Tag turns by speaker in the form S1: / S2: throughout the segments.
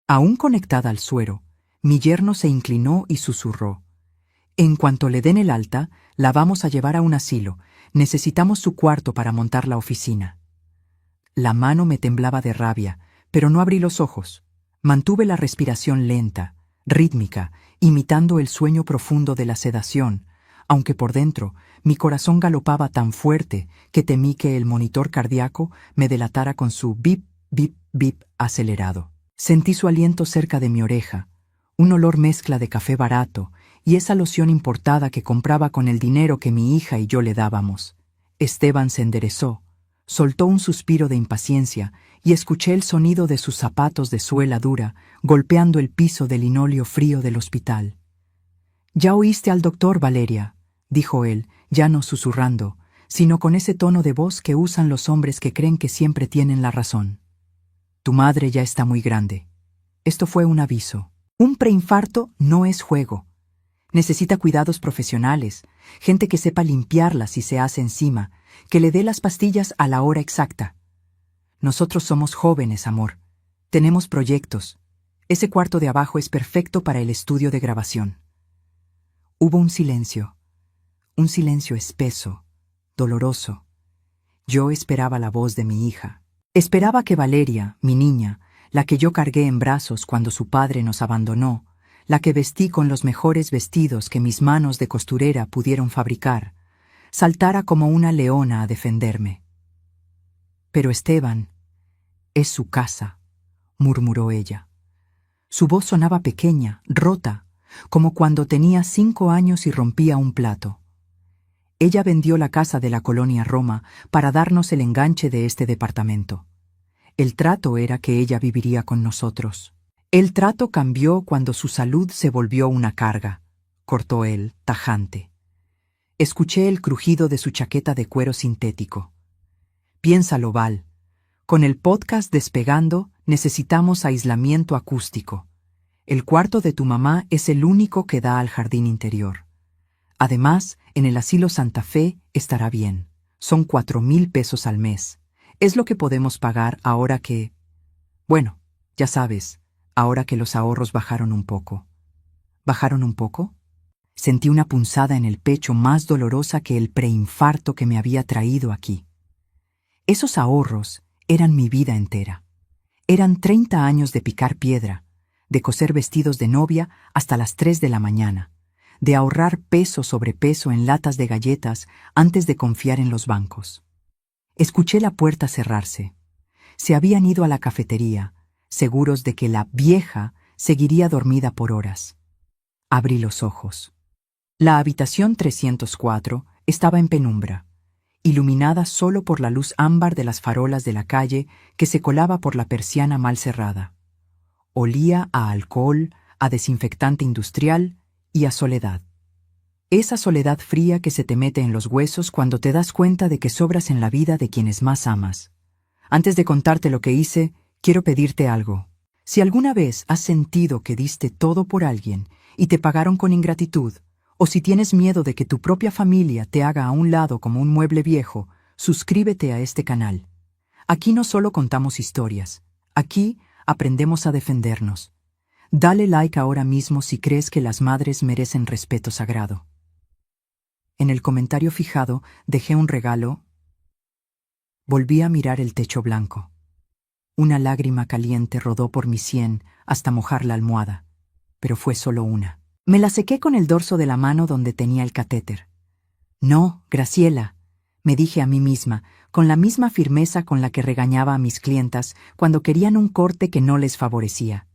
S1: Aún conectada al suero, mi yerno se inclinó y susurró: «En cuanto le den el alta, la vamos a llevar a un asilo. Necesitamos su cuarto para montar la oficina». La mano me temblaba de rabia, pero no abrí los ojos. Mantuve la respiración lenta, rítmica, imitando el sueño profundo de la sedación, aunque por dentro mi corazón galopaba tan fuerte que temí que el monitor cardíaco me delatara con su bip, bip, bip acelerado. Sentí su aliento cerca de mi oreja, un olor mezcla de café barato y esa loción importada que compraba con el dinero que mi hija y yo le dábamos. Esteban se enderezó, soltó un suspiro de impaciencia y escuché el sonido de sus zapatos de suela dura golpeando el piso de linóleo frío del hospital. «¿Ya oíste al doctor, Valeria?», dijo él, ya no susurrando, sino con ese tono de voz que usan los hombres que creen que siempre tienen la razón. «Tu madre ya está muy grande. Esto fue un aviso. Un preinfarto no es juego. Necesita cuidados profesionales, gente que sepa limpiarla si se hace encima, que le dé las pastillas a la hora exacta. Nosotros somos jóvenes, amor. Tenemos proyectos. Ese cuarto de abajo es perfecto para el estudio de grabación». Hubo un silencio espeso, doloroso. Yo esperaba la voz de mi hija. Esperaba que Valeria, mi niña, la que yo cargué en brazos cuando su padre nos abandonó, la que vestí con los mejores vestidos que mis manos de costurera pudieron fabricar, saltara como una leona a defenderme. «Pero Esteban, es su casa», murmuró ella. Su voz sonaba pequeña, rota, como cuando tenía 5 años y rompía un plato. Ella vendió la casa de la colonia Roma para darnos el enganche de este departamento. El trato era que ella viviría con nosotros. El trato cambió cuando su salud se volvió una carga, cortó él, tajante. Escuché el crujido de su chaqueta de cuero sintético. «Piénsalo, Val. Con el podcast despegando, necesitamos aislamiento acústico. El cuarto de tu mamá es el único que da al jardín interior. Además, en el asilo Santa Fe estará bien. Son 4,000 pesos al mes. Es lo que podemos pagar ahora que... Bueno, ya sabes, ahora que los ahorros bajaron un poco». ¿Bajaron un poco? Sentí una punzada en el pecho más dolorosa que el preinfarto que me había traído aquí. Esos ahorros eran mi vida entera. Eran 30 años de picar piedra, de coser vestidos de novia hasta las 3 de la mañana, de ahorrar peso sobre peso en latas de galletas antes de confiar en los bancos. Escuché la puerta cerrarse. Se habían ido a la cafetería, seguros de que la vieja seguiría dormida por horas. Abrí los ojos. La habitación 304 estaba en penumbra, iluminada solo por la luz ámbar de las farolas de la calle que se colaba por la persiana mal cerrada. Olía a alcohol, a desinfectante industrial y a soledad. Esa soledad fría que se te mete en los huesos cuando te das cuenta de que sobras en la vida de quienes más amas. Antes de contarte lo que hice, quiero pedirte algo. Si alguna vez has sentido que diste todo por alguien y te pagaron con ingratitud, o si tienes miedo de que tu propia familia te haga a un lado como un mueble viejo, suscríbete a este canal. Aquí no solo contamos historias, aquí aprendemos a defendernos. Dale like ahora mismo si crees que las madres merecen respeto sagrado. En el comentario fijado dejé un regalo. Volví a mirar el techo blanco. Una lágrima caliente rodó por mi sien hasta mojar la almohada, pero fue solo una. Me la sequé con el dorso de la mano donde tenía el catéter. «No, Graciela», me dije a mí misma, con la misma firmeza con la que regañaba a mis clientas cuando querían un corte que no les favorecía.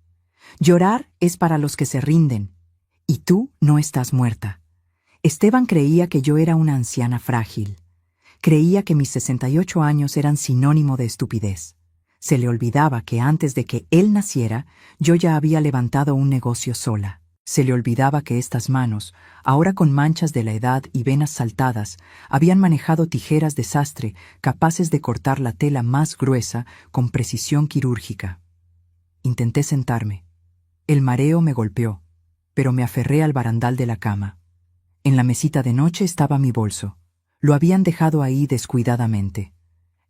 S1: «Llorar es para los que se rinden, y tú no estás muerta». Esteban creía que yo era una anciana frágil. Creía que mis 68 años eran sinónimo de estupidez. Se le olvidaba que antes de que él naciera, yo ya había levantado un negocio sola. Se le olvidaba que estas manos, ahora con manchas de la edad y venas saltadas, habían manejado tijeras de sastre capaces de cortar la tela más gruesa con precisión quirúrgica. Intenté sentarme. El mareo me golpeó, pero me aferré al barandal de la cama. En la mesita de noche estaba mi bolso. Lo habían dejado ahí descuidadamente.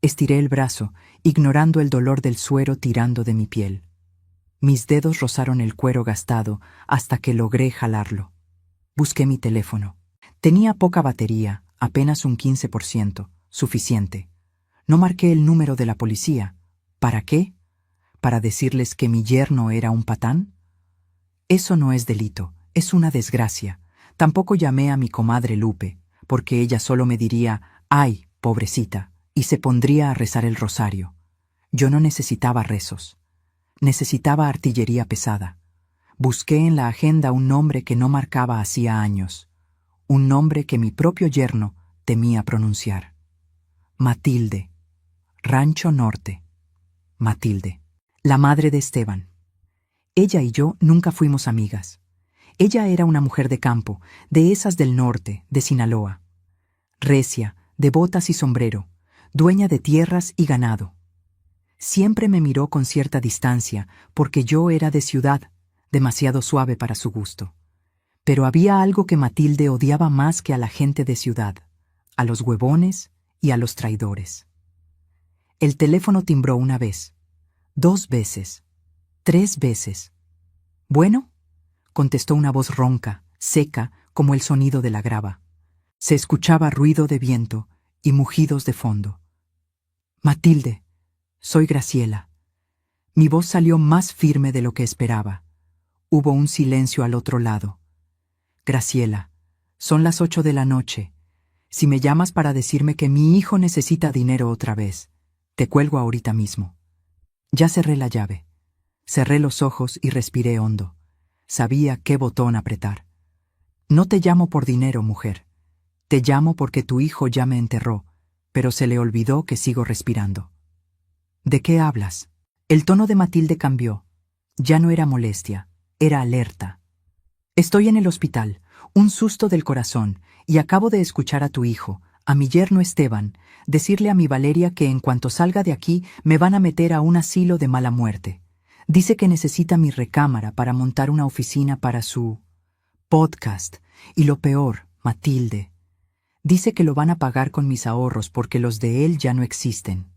S1: Estiré el brazo, ignorando el dolor del suero tirando de mi piel. Mis dedos rozaron el cuero gastado hasta que logré jalarlo. Busqué mi teléfono. Tenía poca batería, apenas un 15%, suficiente. No marqué el número de la policía. ¿Para qué? ¿Para decirles que mi yerno era un patán? Eso no es delito, es una desgracia. Tampoco llamé a mi comadre Lupe, porque ella solo me diría, «Ay, pobrecita», y se pondría a rezar el rosario. Yo no necesitaba rezos. Necesitaba artillería pesada. Busqué en la agenda un nombre que no marcaba hacía años. Un nombre que mi propio yerno temía pronunciar. Matilde. Rancho Norte. Matilde. La madre de Esteban. Ella y yo nunca fuimos amigas. Ella era una mujer de campo, de esas del norte, de Sinaloa. Recia, de botas y sombrero, dueña de tierras y ganado. Siempre me miró con cierta distancia, porque yo era de ciudad, demasiado suave para su gusto. Pero había algo que Matilde odiaba más que a la gente de ciudad, a los huevones y a los traidores. El teléfono timbró una vez, 2 veces, 3 veces. «Bueno», contestó una voz ronca, seca, como el sonido de la grava. Se escuchaba ruido de viento y mugidos de fondo. «Matilde, soy Graciela». Mi voz salió más firme de lo que esperaba. Hubo un silencio al otro lado. «Graciela, son las 8 de la noche. Si me llamas para decirme que mi hijo necesita dinero otra vez, te cuelgo ahorita mismo». Ya cerré la llave. Cerré los ojos y respiré hondo. Sabía qué botón apretar. «No te llamo por dinero, mujer. Te llamo porque tu hijo ya me enterró, pero se le olvidó que sigo respirando». «¿De qué hablas?». El tono de Matilde cambió. Ya no era molestia, era alerta. «Estoy en el hospital, un susto del corazón, y acabo de escuchar a tu hijo, a mi yerno Esteban, decirle a mi Valeria que en cuanto salga de aquí me van a meter a un asilo de mala muerte. Dice que necesita mi recámara para montar una oficina para su podcast. Y lo peor, Matilde, dice que lo van a pagar con mis ahorros porque los de él ya no existen».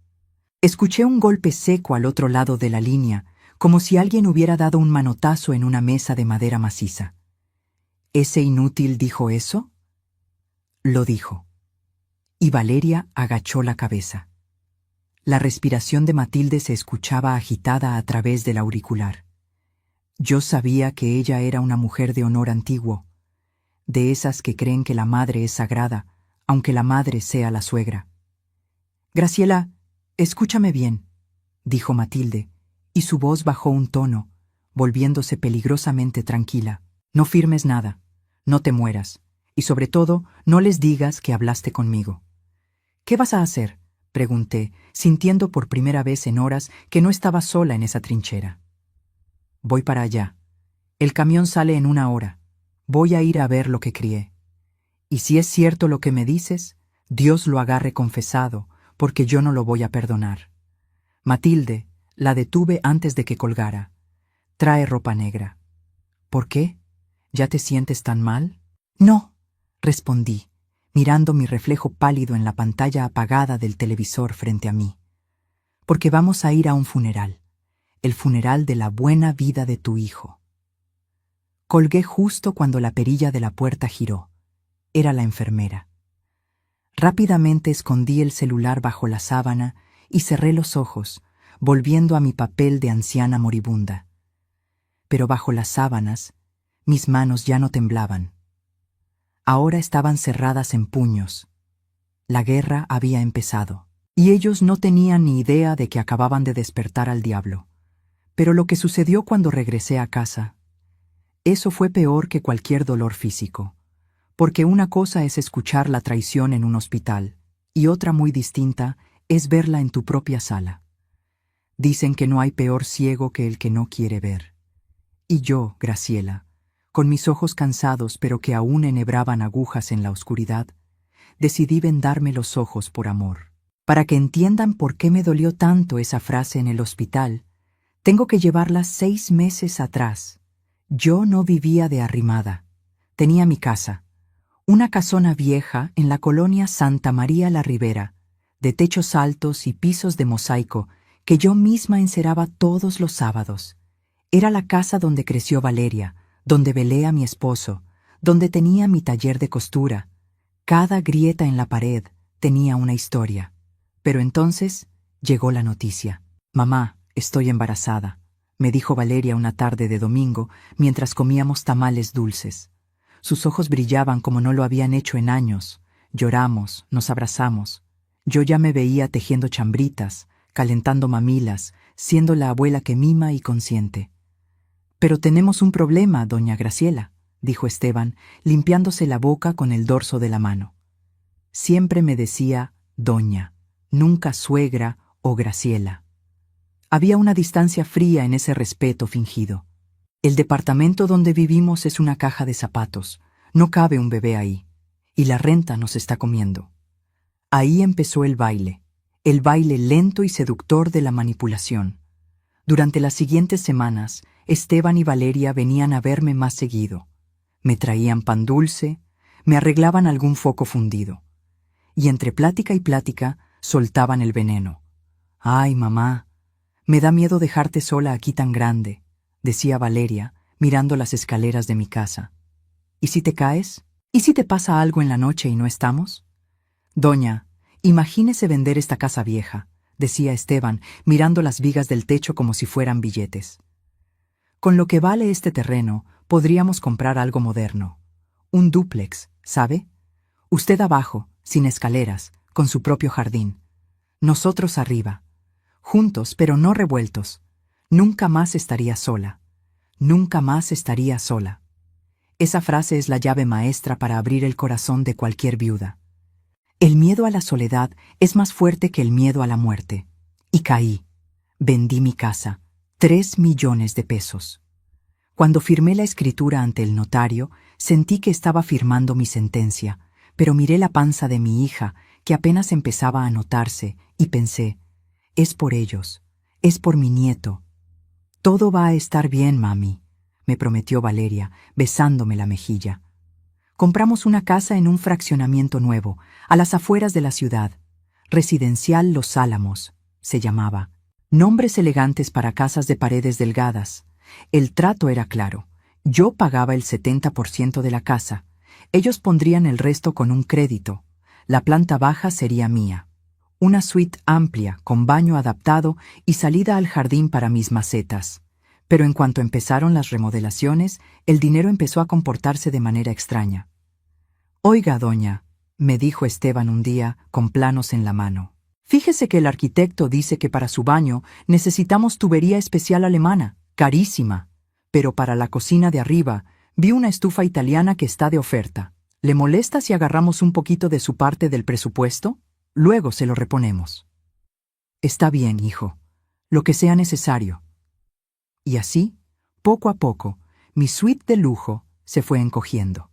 S1: Escuché un golpe seco al otro lado de la línea, como si alguien hubiera dado un manotazo en una mesa de madera maciza. ¿Ese inútil dijo eso? Lo dijo. Y Valeria agachó la cabeza. La respiración de Matilde se escuchaba agitada a través del auricular. Yo sabía que ella era una mujer de honor antiguo, de esas que creen que la madre es sagrada, aunque la madre sea la suegra. «Graciela, escúchame bien», dijo Matilde, y su voz bajó un tono, volviéndose peligrosamente tranquila. «No firmes nada, no te mueras, y sobre todo, no les digas que hablaste conmigo». «¿Qué vas a hacer?», pregunté, sintiendo por primera vez en horas que no estaba sola en esa trinchera. «Voy para allá. El camión sale en 1 hora. Voy a ir a ver lo que crié. Y si es cierto lo que me dices, Dios lo agarre confesado, porque yo no lo voy a perdonar». Matilde la detuve antes de que colgara. «Trae ropa negra». «¿Por qué? ¿Ya te sientes tan mal?». «No», respondí, mirando mi reflejo pálido en la pantalla apagada del televisor frente a mí. «Porque vamos a ir a un funeral, el funeral de la buena vida de tu hijo». Colgué justo cuando la perilla de la puerta giró. Era la enfermera. Rápidamente escondí el celular bajo la sábana y cerré los ojos, volviendo a mi papel de anciana moribunda. Pero bajo las sábanas, mis manos ya no temblaban. Ahora estaban cerradas en puños. La guerra había empezado, y ellos no tenían ni idea de que acababan de despertar al diablo. Pero lo que sucedió cuando regresé a casa, eso fue peor que cualquier dolor físico, porque una cosa es escuchar la traición en un hospital, y otra muy distinta es verla en tu propia sala. Dicen que no hay peor ciego que el que no quiere ver. Y yo, Graciela, con mis ojos cansados pero que aún enhebraban agujas en la oscuridad, decidí vendarme los ojos por amor. Para que entiendan por qué me dolió tanto esa frase en el hospital, tengo que llevarla 6 meses atrás. Yo no vivía de arrimada. Tenía mi casa, una casona vieja en la colonia Santa María la Ribera, de techos altos y pisos de mosaico que yo misma enceraba todos los sábados. Era la casa donde creció Valeria, donde velé a mi esposo, donde tenía mi taller de costura. Cada grieta en la pared tenía una historia. Pero entonces llegó la noticia. «Mamá, estoy embarazada», me dijo Valeria una tarde de domingo mientras comíamos tamales dulces. Sus ojos brillaban como no lo habían hecho en años. Lloramos, nos abrazamos. Yo ya me veía tejiendo chambritas, calentando mamilas, siendo la abuela que mima y consiente. «Pero tenemos un problema, doña Graciela», dijo Esteban, limpiándose la boca con el dorso de la mano. Siempre me decía doña, nunca suegra o Graciela. Había una distancia fría en ese respeto fingido. El departamento donde vivimos es una caja de zapatos. No cabe un bebé ahí. Y la renta nos está comiendo. Ahí empezó el baile lento y seductor de la manipulación. Durante las siguientes semanas, Esteban y Valeria venían a verme más seguido. Me traían pan dulce, me arreglaban algún foco fundido. Y entre plática y plática, soltaban el veneno. «Ay, mamá, me da miedo dejarte sola aquí tan grande», decía Valeria, mirando las escaleras de mi casa. «¿Y si te caes? ¿Y si te pasa algo en la noche y no estamos?» «Doña, imagínese vender esta casa vieja», decía Esteban, mirando las vigas del techo como si fueran billetes. «Con lo que vale este terreno, podríamos comprar algo moderno. Un dúplex, ¿sabe? Usted abajo, sin escaleras, con su propio jardín. Nosotros arriba. Juntos, pero no revueltos. Nunca más estaría sola. Nunca más estaría sola». Esa frase es la llave maestra para abrir el corazón de cualquier viuda. El miedo a la soledad es más fuerte que el miedo a la muerte. Y caí. Vendí mi casa. 3 millones de pesos. Cuando firmé la escritura ante el notario, sentí que estaba firmando mi sentencia, pero miré la panza de mi hija, que apenas empezaba a notarse, y pensé, es por ellos, es por mi nieto. «Todo va a estar bien, mami», me prometió Valeria, besándome la mejilla. Compramos una casa en un fraccionamiento nuevo, a las afueras de la ciudad. Residencial Los Álamos, se llamaba. Nombres elegantes para casas de paredes delgadas. El trato era claro. Yo pagaba el 70% de la casa. Ellos pondrían el resto con un crédito. La planta baja sería mía. Una suite amplia, con baño adaptado y salida al jardín para mis macetas. Pero en cuanto empezaron las remodelaciones, el dinero empezó a comportarse de manera extraña. «Oiga, doña», me dijo Esteban un día, con planos en la mano. «Fíjese que el arquitecto dice que para su baño necesitamos tubería especial alemana, carísima. Pero para la cocina de arriba, vi una estufa italiana que está de oferta. ¿Le molesta si agarramos un poquito de su parte del presupuesto? Luego se lo reponemos». «Está bien, hijo. Lo que sea necesario». Y así, poco a poco, mi suite de lujo se fue encogiendo.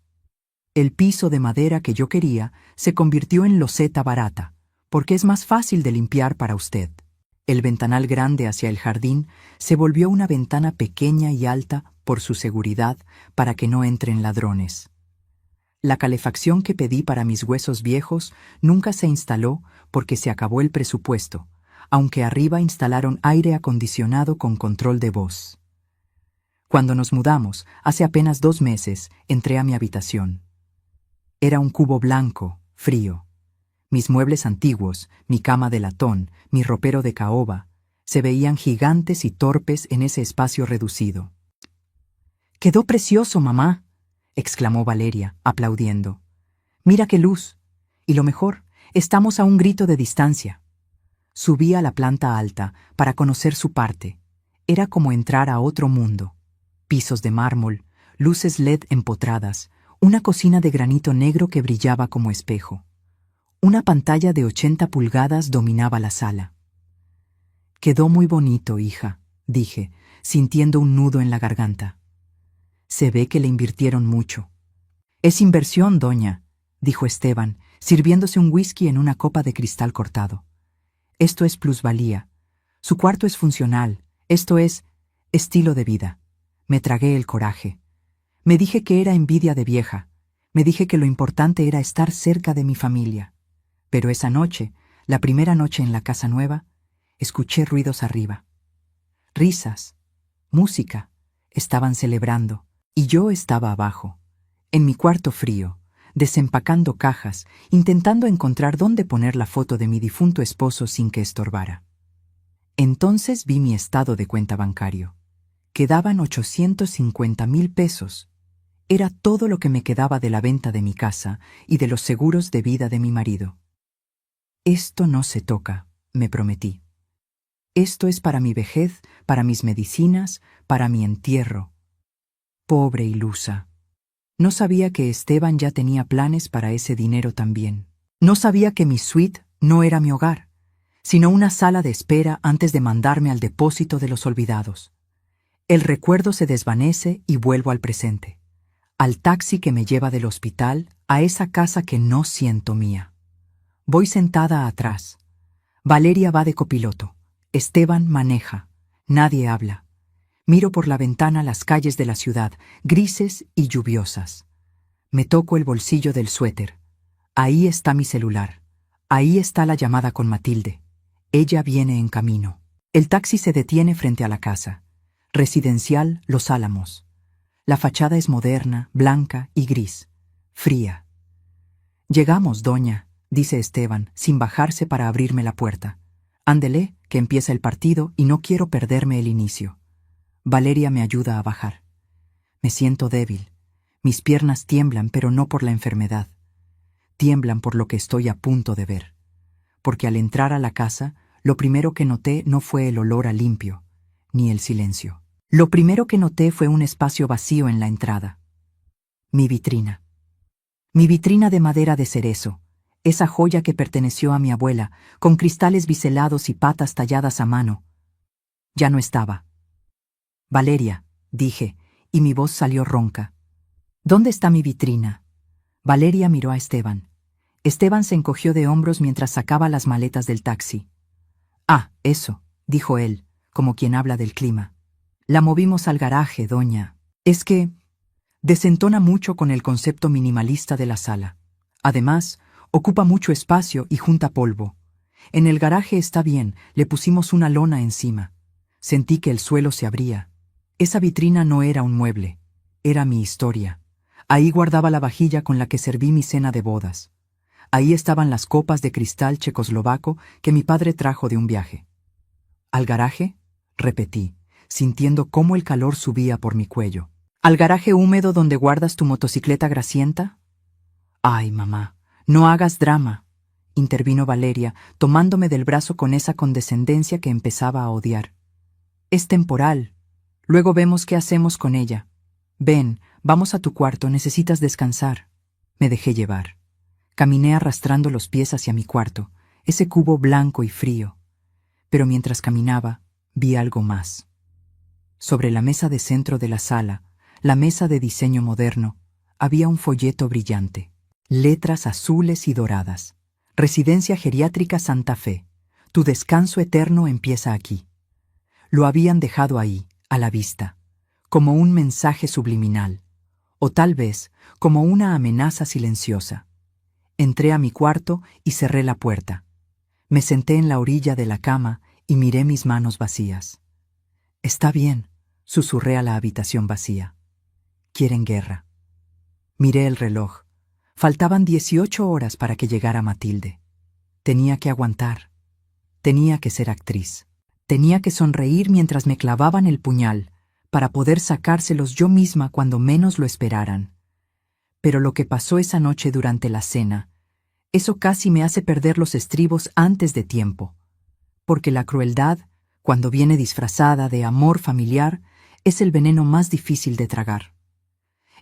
S1: El piso de madera que yo quería se convirtió en loseta barata, porque es más fácil de limpiar para usted. El ventanal grande hacia el jardín se volvió una ventana pequeña y alta por su seguridad para que no entren ladrones. La calefacción que pedí para mis huesos viejos nunca se instaló porque se acabó el presupuesto, aunque arriba instalaron aire acondicionado con control de voz. Cuando nos mudamos, hace apenas 2 meses, entré a mi habitación. Era un cubo blanco, frío. Mis muebles antiguos, mi cama de latón, mi ropero de caoba, se veían gigantes y torpes en ese espacio reducido. «Quedó precioso, mamá», exclamó Valeria, aplaudiendo. «Mira qué luz. Y lo mejor, estamos a un grito de distancia». Subí a la planta alta para conocer su parte. Era como entrar a otro mundo. Pisos de mármol, luces LED empotradas, una cocina de granito negro que brillaba como espejo. Una pantalla de 80 pulgadas dominaba la sala. «Quedó muy bonito, hija», dije, sintiendo un nudo en la garganta. «Se ve que le invirtieron mucho». «Es inversión, doña», dijo Esteban, sirviéndose un whisky en una copa de cristal cortado. «Esto es plusvalía. Su cuarto es funcional. Esto es estilo de vida». Me tragué el coraje. Me dije que era envidia de vieja. Me dije que lo importante era estar cerca de mi familia. Pero esa noche, la primera noche en la casa nueva, escuché ruidos arriba. Risas, música. Estaban celebrando. Y yo estaba abajo, en mi cuarto frío, desempacando cajas, intentando encontrar dónde poner la foto de mi difunto esposo sin que estorbara. Entonces vi mi estado de cuenta bancario. Quedaban 850,000 pesos. Era todo lo que me quedaba de la venta de mi casa y de los seguros de vida de mi marido. Esto no se toca, me prometí. Esto es para mi vejez, para mis medicinas, para mi entierro. Pobre ilusa. No sabía que Esteban ya tenía planes para ese dinero también. No sabía que mi suite no era mi hogar, sino una sala de espera antes de mandarme al depósito de los olvidados. El recuerdo se desvanece y vuelvo al presente, al taxi que me lleva del hospital a esa casa que no siento mía. Voy sentada atrás. Valeria va de copiloto. Esteban maneja. Nadie habla. Miro por la ventana las calles de la ciudad, grises y lluviosas. Me toco el bolsillo del suéter. Ahí está mi celular. Ahí está la llamada con Matilde. Ella viene en camino. El taxi se detiene frente a la casa. Residencial Los Álamos. La fachada es moderna, blanca y gris. Fría. Llegamos, doña, dice Esteban, sin bajarse para abrirme la puerta. Ándele, que empieza el partido y no quiero perderme el inicio. Valeria me ayuda a bajar. Me siento débil. Mis piernas tiemblan, pero no por la enfermedad. Tiemblan por lo que estoy a punto de ver. Porque al entrar a la casa, lo primero que noté no fue el olor a limpio, ni el silencio. Lo primero que noté fue un espacio vacío en la entrada. Mi vitrina. Mi vitrina de madera de cerezo, esa joya que perteneció a mi abuela, con cristales biselados y patas talladas a mano. Ya no estaba. Valeria, dije, y mi voz salió ronca. ¿Dónde está mi vitrina? Valeria miró a Esteban. Esteban se encogió de hombros mientras sacaba las maletas del taxi. Ah, eso, dijo él, como quien habla del clima. La movimos al garaje, doña. Es que desentona mucho con el concepto minimalista de la sala. Además, ocupa mucho espacio y junta polvo. En el garaje está bien, le pusimos una lona encima. Sentí que el suelo se abría. Esa vitrina no era un mueble, era mi historia. Ahí guardaba la vajilla con la que serví mi cena de bodas. Ahí estaban las copas de cristal checoslovaco que mi padre trajo de un viaje. ¿Al garaje? Repetí, sintiendo cómo el calor subía por mi cuello. ¿Al garaje húmedo donde guardas tu motocicleta grasienta? Ay, mamá, no hagas drama, intervino Valeria, tomándome del brazo con esa condescendencia que empezaba a odiar. Es temporal. Luego vemos qué hacemos con ella. Ven, vamos a tu cuarto, necesitas descansar. Me dejé llevar. Caminé arrastrando los pies hacia mi cuarto, ese cubo blanco y frío. Pero mientras caminaba, vi algo más. Sobre la mesa de centro de la sala, la mesa de diseño moderno, había un folleto brillante. Letras azules y doradas. Residencia Geriátrica Santa Fe. Tu descanso eterno empieza aquí. Lo habían dejado ahí, a la vista, como un mensaje subliminal, o tal vez como una amenaza silenciosa. Entré a mi cuarto y cerré la puerta. Me senté en la orilla de la cama y miré mis manos vacías. Está bien, susurré a la habitación vacía. Quieren guerra. Miré el reloj. Faltaban 18 horas para que llegara Matilde. Tenía que aguantar. Tenía que ser actriz. Tenía que sonreír mientras me clavaban el puñal, para poder sacárselos yo misma cuando menos lo esperaran. Pero lo que pasó esa noche durante la cena, eso casi me hace perder los estribos antes de tiempo. Porque la crueldad, cuando viene disfrazada de amor familiar, es el veneno más difícil de tragar.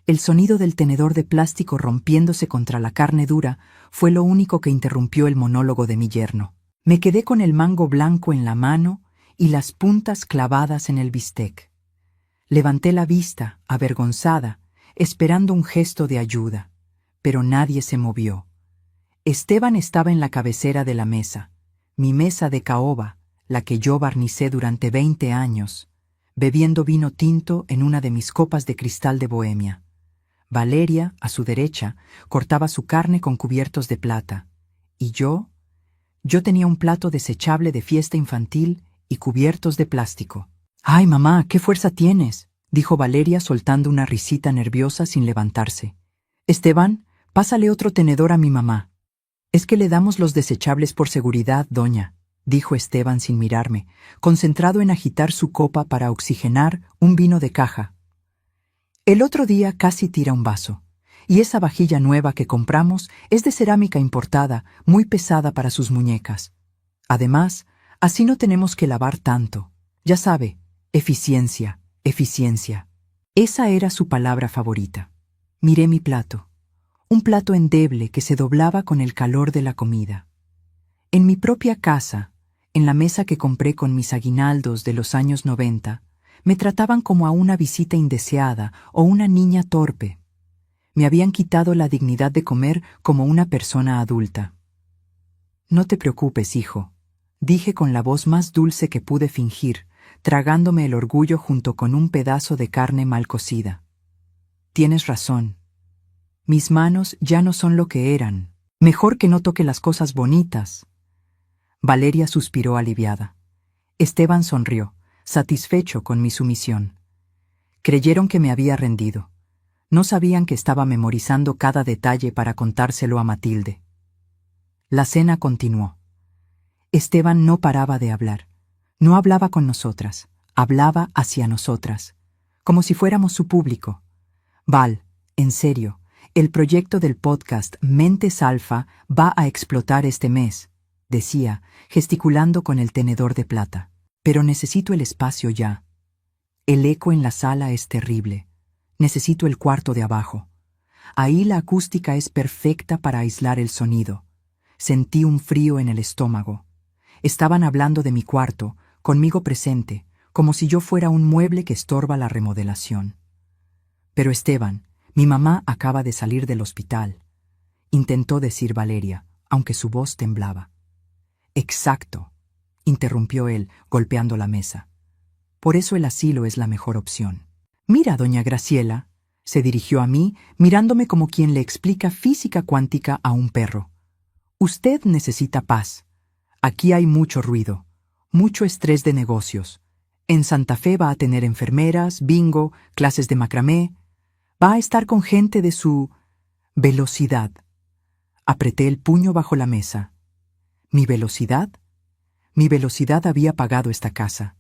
S1: El sonido del tenedor de plástico rompiéndose contra la carne dura fue lo único que interrumpió el monólogo de mi yerno. Me quedé con el mango blanco en la mano y las puntas clavadas en el bistec. Levanté la vista, avergonzada, esperando un gesto de ayuda, pero nadie se movió. Esteban estaba en la cabecera de la mesa, mi mesa de caoba, la que yo barnicé durante 20 años, bebiendo vino tinto en una de mis copas de cristal de Bohemia. Valeria, a su derecha, cortaba su carne con cubiertos de plata, y yo tenía un plato desechable de fiesta infantil y cubiertos de plástico. «Ay, mamá, qué fuerza tienes», dijo Valeria soltando una risita nerviosa sin levantarse. «Esteban, pásale otro tenedor a mi mamá». «Es que le damos los desechables por seguridad, doña», dijo Esteban sin mirarme, concentrado en agitar su copa para oxigenar un vino de caja. El otro día casi tira un vaso, y esa vajilla nueva que compramos es de cerámica importada, muy pesada para sus muñecas. Además, así no tenemos que lavar tanto. Ya sabe, eficiencia, eficiencia. Esa era su palabra favorita. Miré mi plato. Un plato endeble que se doblaba con el calor de la comida. En mi propia casa, en la mesa que compré con mis aguinaldos de los años 90, me trataban como a una visita indeseada o una niña torpe. Me habían quitado la dignidad de comer como una persona adulta. «No te preocupes, hijo», dije con la voz más dulce que pude fingir, tragándome el orgullo junto con un pedazo de carne mal cocida. «Tienes razón. Mis manos ya no son lo que eran. Mejor que no toque las cosas bonitas». Valeria suspiró aliviada. Esteban sonrió, satisfecho con mi sumisión. Creyeron que me había rendido. No sabían que estaba memorizando cada detalle para contárselo a Matilde. La cena continuó. Esteban no paraba de hablar. No hablaba con nosotras, hablaba hacia nosotras, como si fuéramos su público. «Val, en serio, el proyecto del podcast Mentes Alfa va a explotar este mes», decía, gesticulando con el tenedor de plata. «Pero necesito el espacio ya. El eco en la sala es terrible. Necesito el cuarto de abajo. Ahí la acústica es perfecta para aislar el sonido». Sentí un frío en el estómago. Estaban hablando de mi cuarto, conmigo presente, como si yo fuera un mueble que estorba la remodelación. «Pero Esteban, mi mamá acaba de salir del hospital», intentó decir Valeria, aunque su voz temblaba. «Exacto», interrumpió él, golpeando la mesa. «Por eso el asilo es la mejor opción». «Mira, doña Graciela», se dirigió a mí, mirándome como quien le explica física cuántica a un perro. «Usted necesita paz. Aquí hay mucho ruido, mucho estrés de negocios. En Santa Fe va a tener enfermeras, bingo, clases de macramé. Va a estar con gente de su velocidad». Apreté el puño bajo la mesa. ¿Mi velocidad? Mi velocidad había pagado esta casa.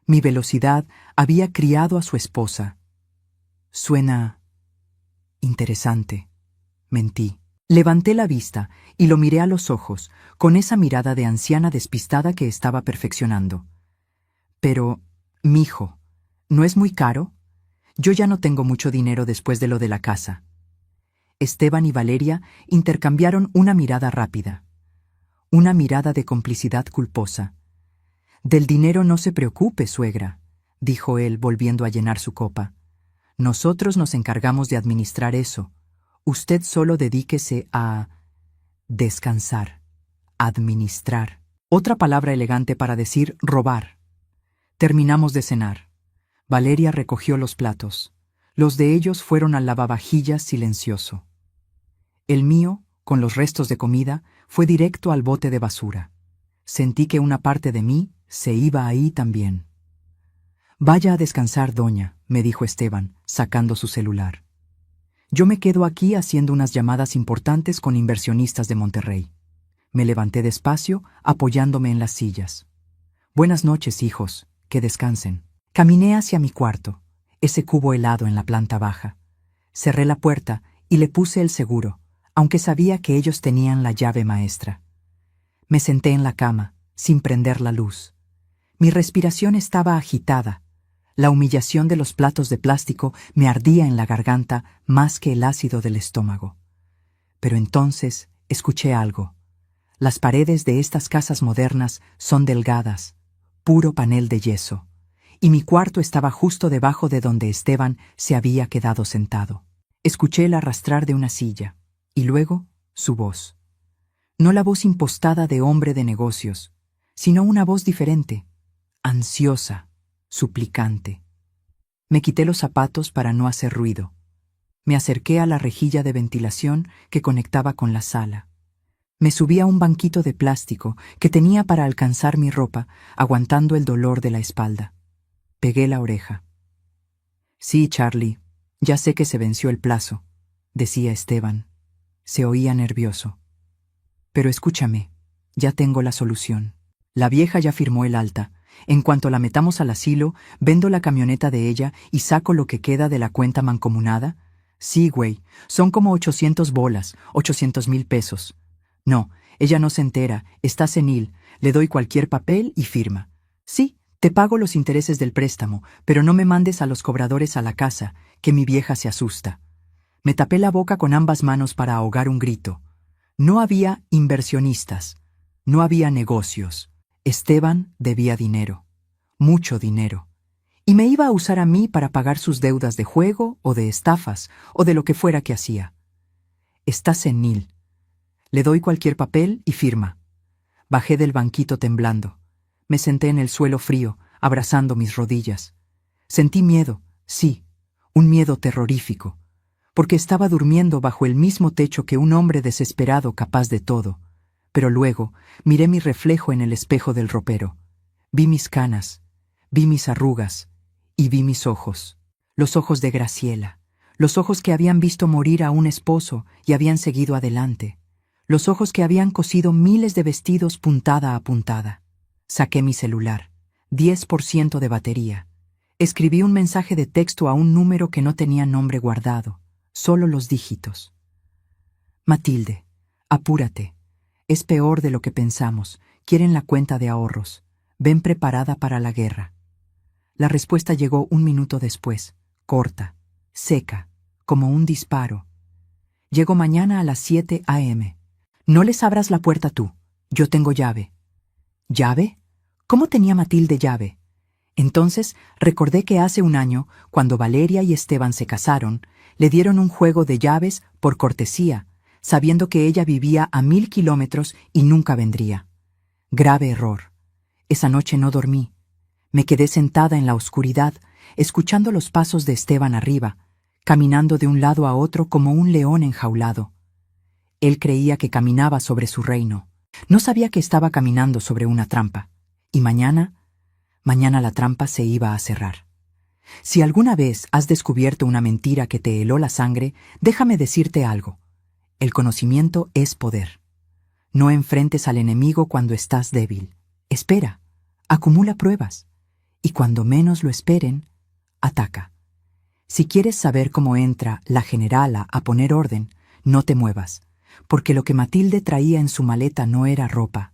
S1: Mi velocidad había criado a su esposa. Suena interesante. Mentí. Levanté la vista y lo miré a los ojos, con esa mirada de anciana despistada que estaba perfeccionando. «Pero, mijo, ¿no es muy caro? Yo ya no tengo mucho dinero después de lo de la casa». Esteban y Valeria intercambiaron una mirada rápida. Una mirada de complicidad culposa. «Del dinero no se preocupe, suegra», dijo él volviendo a llenar su copa. «Nosotros nos encargamos de administrar eso. Usted solo dedíquese a descansar, administrar». Otra palabra elegante para decir robar. Terminamos de cenar. Valeria recogió los platos. Los de ellos fueron al lavavajillas silencioso. El mío, con los restos de comida, fue directo al bote de basura. Sentí que una parte de mí se iba ahí también. «Vaya a descansar, doña», me dijo Esteban, sacando su celular. «Yo me quedo aquí haciendo unas llamadas importantes con inversionistas de Monterrey». Me levanté despacio, apoyándome en las sillas. «Buenas noches, hijos, que descansen». Caminé hacia mi cuarto, ese cubo helado en la planta baja. Cerré la puerta y le puse el seguro, aunque sabía que ellos tenían la llave maestra. Me senté en la cama, sin prender la luz. Mi respiración estaba agitada. La humillación de los platos de plástico me ardía en la garganta más que el ácido del estómago. Pero entonces escuché algo. Las paredes de estas casas modernas son delgadas, puro panel de yeso, y mi cuarto estaba justo debajo de donde Esteban se había quedado sentado. Escuché el arrastrar de una silla, y luego su voz. No la voz impostada de hombre de negocios, sino una voz diferente, ansiosa, suplicante. Me quité los zapatos para no hacer ruido. Me acerqué a la rejilla de ventilación que conectaba con la sala. Me subí a un banquito de plástico que tenía para alcanzar mi ropa, aguantando el dolor de la espalda. Pegué la oreja. Sí, Charlie, ya sé que se venció el plazo, decía Esteban. Se oía nervioso. Pero escúchame, ya tengo la solución. La vieja ya firmó el alta. En cuanto la metamos al asilo, vendo la camioneta de ella y saco lo que queda de la cuenta mancomunada. Sí, güey, son como 800 bolas, 800,000 pesos. No, ella no se entera, está senil, le doy cualquier papel y firma. Sí, te pago los intereses del préstamo, pero no me mandes a los cobradores a la casa, que mi vieja se asusta. Me tapé la boca con ambas manos para ahogar un grito. No había inversionistas, no había negocios. Esteban debía dinero, mucho dinero, y me iba a usar a mí para pagar sus deudas de juego o de estafas o de lo que fuera que hacía. Está senil. Le doy cualquier papel y firma. Bajé del banquito temblando. Me senté en el suelo frío, abrazando mis rodillas. Sentí miedo, sí, un miedo terrorífico, porque estaba durmiendo bajo el mismo techo que un hombre desesperado capaz de todo. Pero luego miré mi reflejo en el espejo del ropero. Vi mis canas, vi mis arrugas y vi mis ojos. Los ojos de Graciela, los ojos que habían visto morir a un esposo y habían seguido adelante. Los ojos que habían cosido miles de vestidos puntada a puntada. Saqué mi celular, 10% de batería. Escribí un mensaje de texto a un número que no tenía nombre guardado, solo los dígitos. Matilde, apúrate. Es peor de lo que pensamos. Quieren la cuenta de ahorros. Ven preparada para la guerra. La respuesta llegó un minuto después, corta, seca, como un disparo. Llego mañana a las 7 a.m. No les abras la puerta tú. Yo tengo llave. ¿Llave? ¿Cómo tenía Matilde llave? Entonces recordé que hace un año, cuando Valeria y Esteban se casaron, le dieron un juego de llaves por cortesía, sabiendo que ella vivía a 1000 kilómetros y nunca vendría. Grave error. Esa noche no dormí. Me quedé sentada en la oscuridad, escuchando los pasos de Esteban arriba, caminando de un lado a otro como un león enjaulado. Él creía que caminaba sobre su reino. No sabía que estaba caminando sobre una trampa. Y mañana la trampa se iba a cerrar. Si alguna vez has descubierto una mentira que te heló la sangre, déjame decirte algo. El conocimiento es poder. No enfrentes al enemigo cuando estás débil. Espera, acumula pruebas. Y cuando menos lo esperen, ataca. Si quieres saber cómo entra la generala a poner orden, no te muevas, porque lo que Matilde traía en su maleta no era ropa.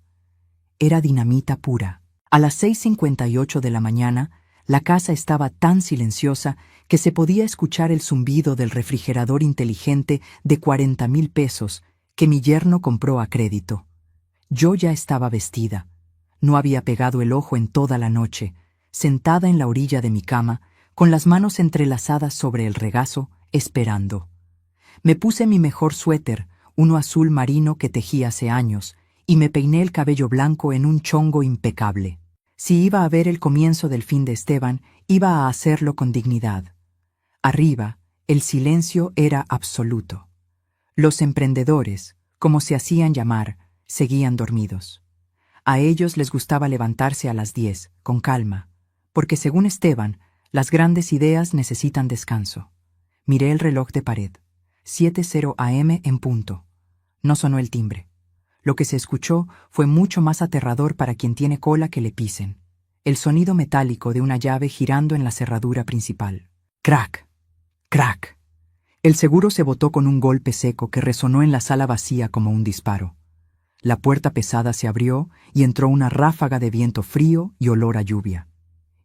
S1: Era dinamita pura. A las 6:58 de la mañana, la casa estaba tan silenciosa que se podía escuchar el zumbido del refrigerador inteligente de 40,000 pesos que mi yerno compró a crédito. Yo ya estaba vestida. No había pegado el ojo en toda la noche, sentada en la orilla de mi cama, con las manos entrelazadas sobre el regazo, esperando. Me puse mi mejor suéter, uno azul marino que tejí hace años, y me peiné el cabello blanco en un chongo impecable. Si iba a ver el comienzo del fin de Esteban, iba a hacerlo con dignidad. Arriba, el silencio era absoluto. Los emprendedores, como se hacían llamar, seguían dormidos. A ellos les gustaba levantarse a las 10, con calma, porque según Esteban, las grandes ideas necesitan descanso. Miré el reloj de pared. 7:00 a.m. en punto. No sonó el timbre. Lo que se escuchó fue mucho más aterrador para quien tiene cola que le pisen. El sonido metálico de una llave girando en la cerradura principal. ¡Crack! ¡Crack! El seguro se botó con un golpe seco que resonó en la sala vacía como un disparo. La puerta pesada se abrió y entró una ráfaga de viento frío y olor a lluvia.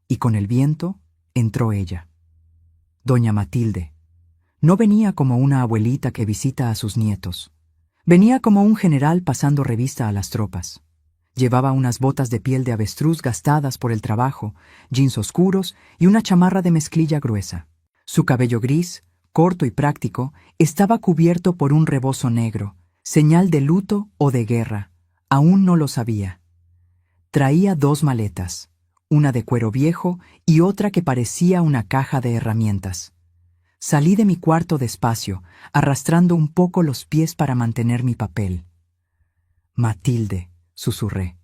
S1: Y con el viento entró ella. Doña Matilde. No venía como una abuelita que visita a sus nietos. Venía como un general pasando revista a las tropas. Llevaba unas botas de piel de avestruz gastadas por el trabajo, jeans oscuros y una chamarra de mezclilla gruesa. Su cabello gris, corto y práctico, estaba cubierto por un rebozo negro, señal de luto o de guerra. Aún no lo sabía. Traía 2 maletas, una de cuero viejo y otra que parecía una caja de herramientas. Salí de mi cuarto despacio, arrastrando un poco los pies para mantener mi papel. Matilde, susurré.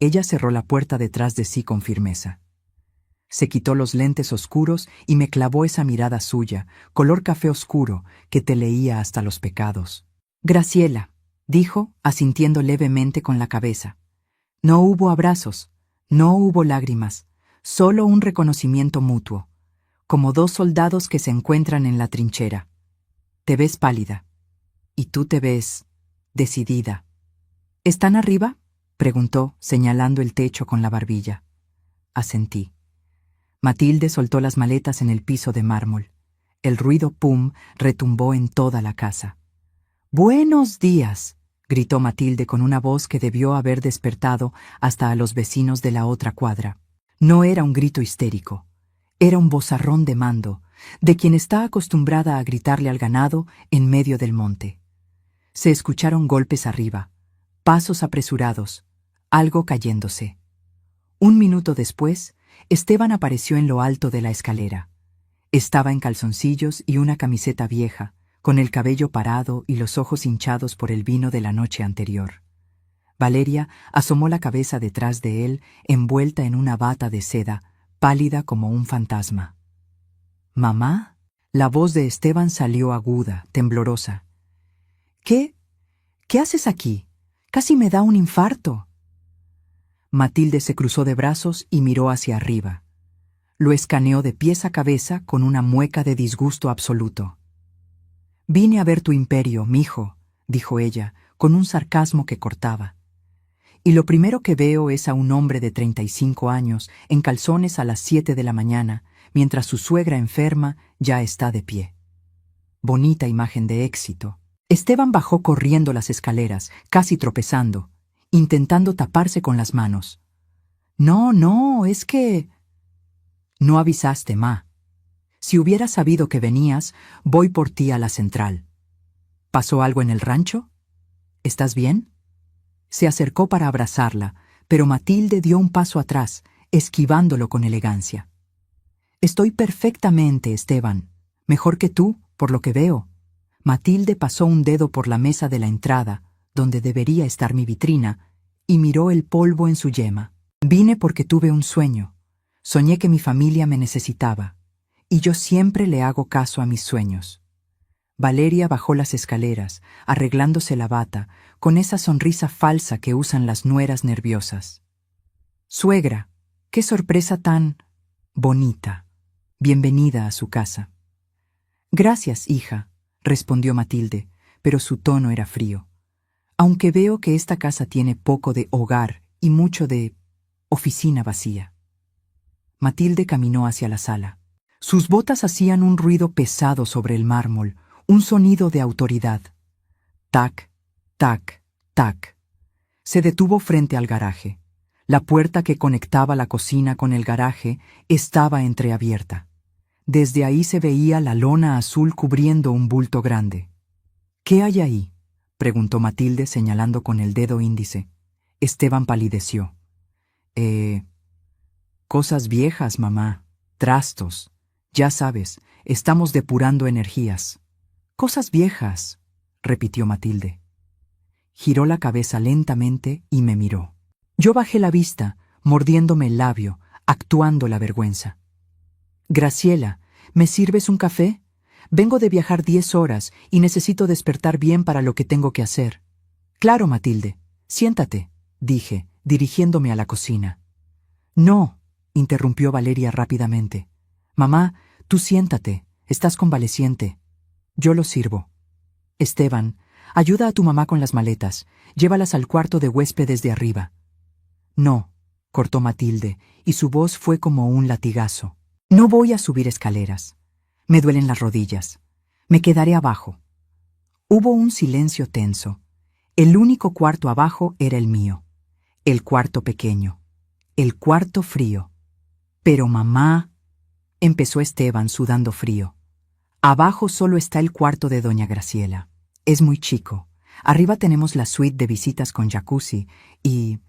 S1: Ella cerró la puerta detrás de sí con firmeza. Se quitó los lentes oscuros y me clavó esa mirada suya, color café oscuro, que te leía hasta los pecados. Graciela, dijo, asintiendo levemente con la cabeza. No hubo abrazos, no hubo lágrimas, solo un reconocimiento mutuo, como dos soldados que se encuentran en la trinchera. Te ves pálida. Y tú te ves decidida. ¿Están arriba?, preguntó, señalando el techo con la barbilla. Asentí. Matilde soltó las maletas en el piso de mármol. El ruido pum retumbó en toda la casa. «¡Buenos días!», gritó Matilde con una voz que debió haber despertado hasta a los vecinos de la otra cuadra. No era un grito histérico. Era un vozarrón de mando, de quien está acostumbrada a gritarle al ganado en medio del monte. Se escucharon golpes arriba, pasos apresurados, algo cayéndose. Un minuto después, Esteban apareció en lo alto de la escalera. Estaba en calzoncillos y una camiseta vieja, con el cabello parado y los ojos hinchados por el vino de la noche anterior. Valeria asomó la cabeza detrás de él, envuelta en una bata de seda, pálida como un fantasma. «¿Mamá?». La voz de Esteban salió aguda, temblorosa. «¿Qué haces aquí? Casi me da un infarto». Matilde se cruzó de brazos y miró hacia arriba. Lo escaneó de pies a cabeza con una mueca de disgusto absoluto. «Vine a ver tu imperio, mijo», dijo ella, con un sarcasmo que cortaba. «Y lo primero que veo es a un hombre de 35 años en calzones a las 7 de la mañana, mientras su suegra enferma ya está de pie». Bonita imagen de éxito. Esteban bajó corriendo las escaleras, casi tropezando, intentando taparse con las manos. «No, es que...». «No avisaste, ma. Si hubiera sabido que venías, voy por ti a la central». «¿Pasó algo en el rancho? ¿Estás bien?». Se acercó para abrazarla, pero Matilde dio un paso atrás, esquivándolo con elegancia. «Estoy perfectamente, Esteban. Mejor que tú, por lo que veo». Matilde pasó un dedo por la mesa de la entrada, donde debería estar mi vitrina, y miró el polvo en su yema. «Vine porque tuve un sueño. Soñé que mi familia me necesitaba, y yo siempre le hago caso a mis sueños». Valeria bajó las escaleras, arreglándose la bata, con esa sonrisa falsa que usan las nueras nerviosas. «Suegra, qué sorpresa tan bonita. Bienvenida a su casa». «Gracias, hija», respondió Matilde, pero su tono era frío. «Aunque veo que esta casa tiene poco de hogar y mucho de oficina vacía». Matilde caminó hacia la sala. Sus botas hacían un ruido pesado sobre el mármol, un sonido de autoridad. Tac, tac, tac. Se detuvo frente al garaje. La puerta que conectaba la cocina con el garaje estaba entreabierta. Desde ahí se veía la lona azul cubriendo un bulto grande. «¿Qué hay ahí?», preguntó Matilde señalando con el dedo índice. Esteban palideció. Cosas viejas, mamá. Trastos. Ya sabes, estamos depurando energías». «Cosas viejas», repitió Matilde. Giró la cabeza lentamente y me miró. Yo bajé la vista, mordiéndome el labio, actuando la vergüenza. «Graciela, ¿me sirves un café? Vengo de viajar 10 horas y necesito despertar bien para lo que tengo que hacer». «Claro, Matilde. Siéntate», dije, dirigiéndome a la cocina. «No», interrumpió Valeria rápidamente. «Mamá, tú siéntate, estás convaleciente. Yo lo sirvo». «Esteban, ayuda a tu mamá con las maletas, llévalas al cuarto de huéspedes de arriba». «No», cortó Matilde, y su voz fue como un latigazo. «No voy a subir escaleras. Me duelen las rodillas. Me quedaré abajo». Hubo un silencio tenso. El único cuarto abajo era el mío. El cuarto pequeño. El cuarto frío. «Pero mamá», empezó Esteban sudando frío. «Abajo solo está el cuarto de doña Graciela. Es muy chico. Arriba tenemos la suite de visitas con jacuzzi y...».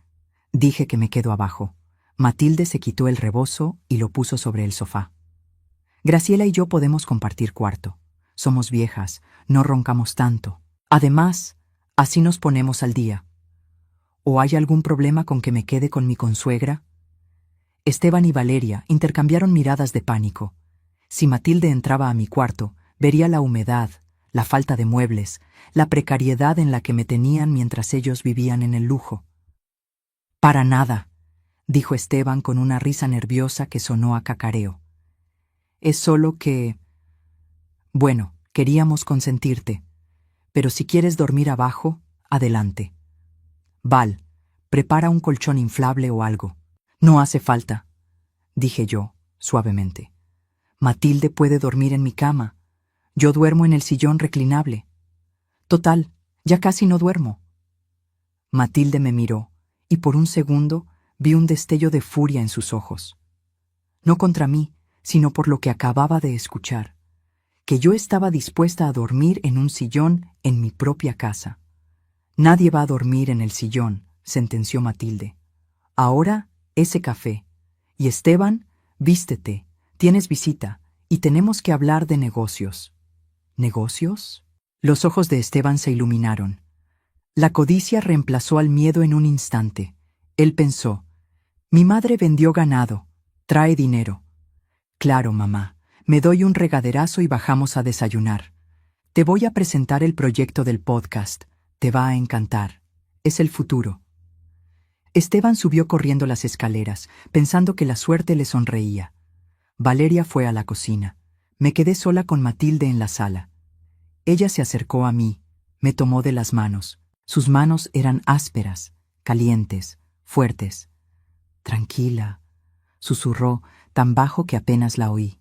S1: Dije que me quedo abajo. Matilde se quitó el rebozo y lo puso sobre el sofá. «Graciela y yo podemos compartir cuarto. Somos viejas, no roncamos tanto. Además, así nos ponemos al día». «¿O hay algún problema con que me quede con mi consuegra?». Esteban y Valeria intercambiaron miradas de pánico. Si Matilde entraba a mi cuarto, vería la humedad, la falta de muebles, la precariedad en la que me tenían mientras ellos vivían en el lujo. «Para nada», dijo Esteban con una risa nerviosa que sonó a cacareo. «Es solo que... Bueno, queríamos consentirte, pero si quieres dormir abajo, adelante. Val, prepara un colchón inflable o algo». «No hace falta», dije yo, suavemente. «Matilde puede dormir en mi cama. Yo duermo en el sillón reclinable. Total, ya casi no duermo». Matilde me miró, y por un segundo vi un destello de furia en sus ojos. No contra mí, sino por lo que acababa de escuchar, que yo estaba dispuesta a dormir en un sillón en mi propia casa. «Nadie va a dormir en el sillón», sentenció Matilde. «Ahora, ese café. Y Esteban, vístete, tienes visita, y tenemos que hablar de negocios». «¿Negocios?». Los ojos de Esteban se iluminaron. La codicia reemplazó al miedo en un instante. Él pensó: «Mi madre vendió ganado, trae dinero». «Claro, mamá, me doy un regaderazo y bajamos a desayunar. Te voy a presentar el proyecto del podcast, te va a encantar. Es el futuro». Esteban subió corriendo las escaleras, pensando que la suerte le sonreía. Valeria fue a la cocina. Me quedé sola con Matilde en la sala. Ella se acercó a mí, me tomó de las manos. Sus manos eran ásperas, calientes, fuertes. «Tranquila», susurró, tan bajo que apenas la oí.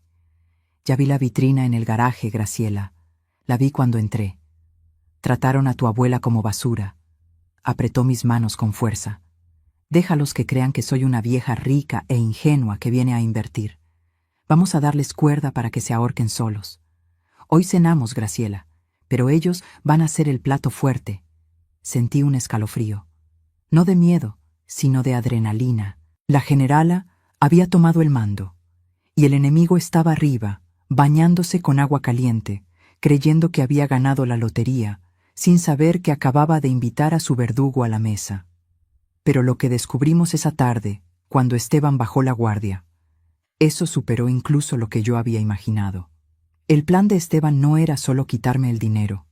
S1: «Ya vi la vitrina en el garaje, Graciela. La vi cuando entré. Trataron a tu abuela como basura». Apretó mis manos con fuerza. «Déjalos que crean que soy una vieja rica e ingenua que viene a invertir. Vamos a darles cuerda para que se ahorquen solos. Hoy cenamos, Graciela, pero ellos van a ser el plato fuerte». Sentí un escalofrío. No de miedo, sino de adrenalina. La generala había tomado el mando, y el enemigo estaba arriba, bañándose con agua caliente, creyendo que había ganado la lotería, sin saber que acababa de invitar a su verdugo a la mesa. Pero lo que descubrimos esa tarde, cuando Esteban bajó la guardia, eso superó incluso lo que yo había imaginado. El plan de Esteban no era solo quitarme el dinero,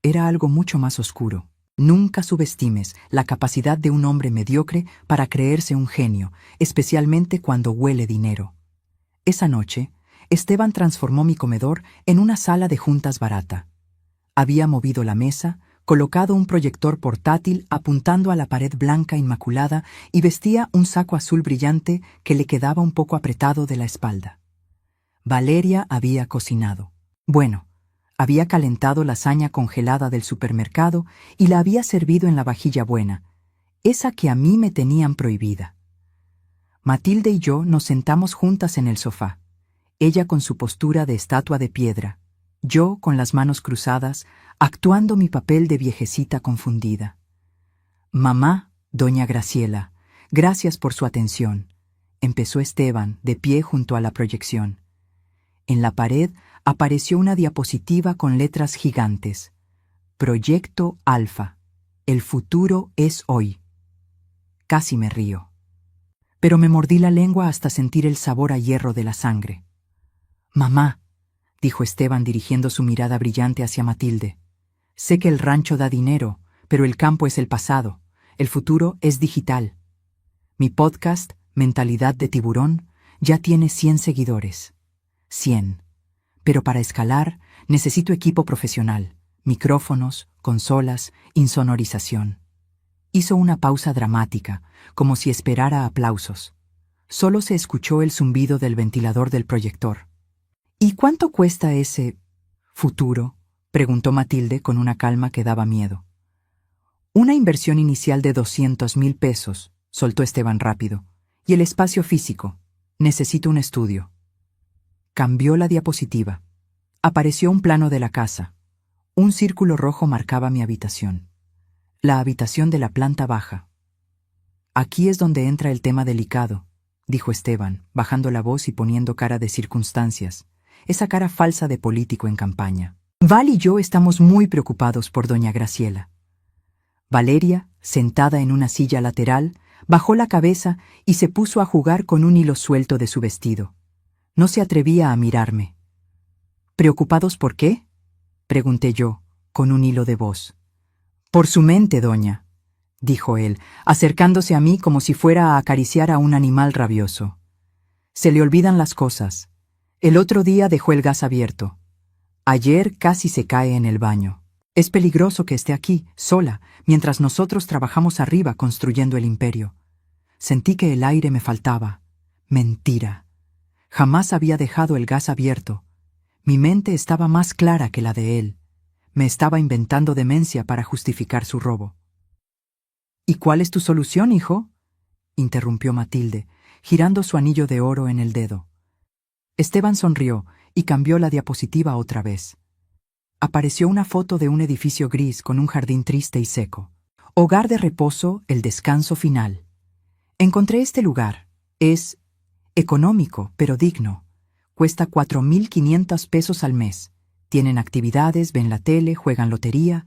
S1: era algo mucho más oscuro. Nunca subestimes la capacidad de un hombre mediocre para creerse un genio, especialmente cuando huele dinero. Esa noche, Esteban transformó mi comedor en una sala de juntas barata. Había movido la mesa, colocado un proyector portátil apuntando a la pared blanca inmaculada y vestía un saco azul brillante que le quedaba un poco apretado de la espalda. Valeria había cocinado. Bueno, había calentado lasaña congelada del supermercado y la había servido en la vajilla buena, esa que a mí me tenían prohibida. Matilde y yo nos sentamos juntas en el sofá, ella con su postura de estatua de piedra, yo con las manos cruzadas, actuando mi papel de viejecita confundida. «Mamá, doña Graciela, gracias por su atención», empezó Esteban, de pie junto a la proyección. En la pared apareció una diapositiva con letras gigantes. «Proyecto Alfa. El futuro es hoy». Casi me río. Pero me mordí la lengua hasta sentir el sabor a hierro de la sangre. «Mamá», dijo Esteban dirigiendo su mirada brillante hacia Matilde, «sé que el rancho da dinero, pero el campo es el pasado, el futuro es digital. Mi podcast, Mentalidad de Tiburón, ya tiene 100 seguidores. 100. Pero para escalar necesito equipo profesional, micrófonos, consolas, insonorización». Hizo una pausa dramática, como si esperara aplausos. Solo se escuchó el zumbido del ventilador del proyector. «¿Y cuánto cuesta ese futuro?», preguntó Matilde con una calma que daba miedo. «Una inversión inicial de 200,000 pesos», soltó Esteban rápido. «Y el espacio físico. Necesito un estudio». Cambió la diapositiva. Apareció un plano de la casa. Un círculo rojo marcaba mi habitación. La habitación de la planta baja. «Aquí es donde entra el tema delicado», dijo Esteban, bajando la voz y poniendo cara de circunstancias, esa cara falsa de político en campaña. «Val y yo estamos muy preocupados por doña Graciela». Valeria, sentada en una silla lateral, Bajó la cabeza y se puso a jugar con un hilo suelto de su vestido. No se atrevía a mirarme. ¿Preocupados por qué?, pregunté yo, con un hilo de voz. Por su mente, doña, dijo él, acercándose a mí como si fuera a acariciar a un animal rabioso. Se le olvidan las cosas. El otro día dejó el gas abierto. Ayer casi se cae en el baño. Es peligroso que esté aquí, sola, mientras nosotros trabajamos arriba construyendo el imperio. Sentí que el aire me faltaba. Mentira. Jamás había dejado el gas abierto. Mi mente estaba más clara que la de él. Me estaba inventando demencia para justificar su robo. ¿Y cuál es tu solución, hijo?, interrumpió Matilde, girando su anillo de oro en el dedo. Esteban sonrió y cambió la diapositiva otra vez. Apareció una foto de un edificio gris con un jardín triste y seco. Hogar de reposo, el descanso final. Encontré este lugar. Es económico, pero digno. Cuesta 4.500 pesos al mes. Tienen actividades, ven la tele, juegan lotería.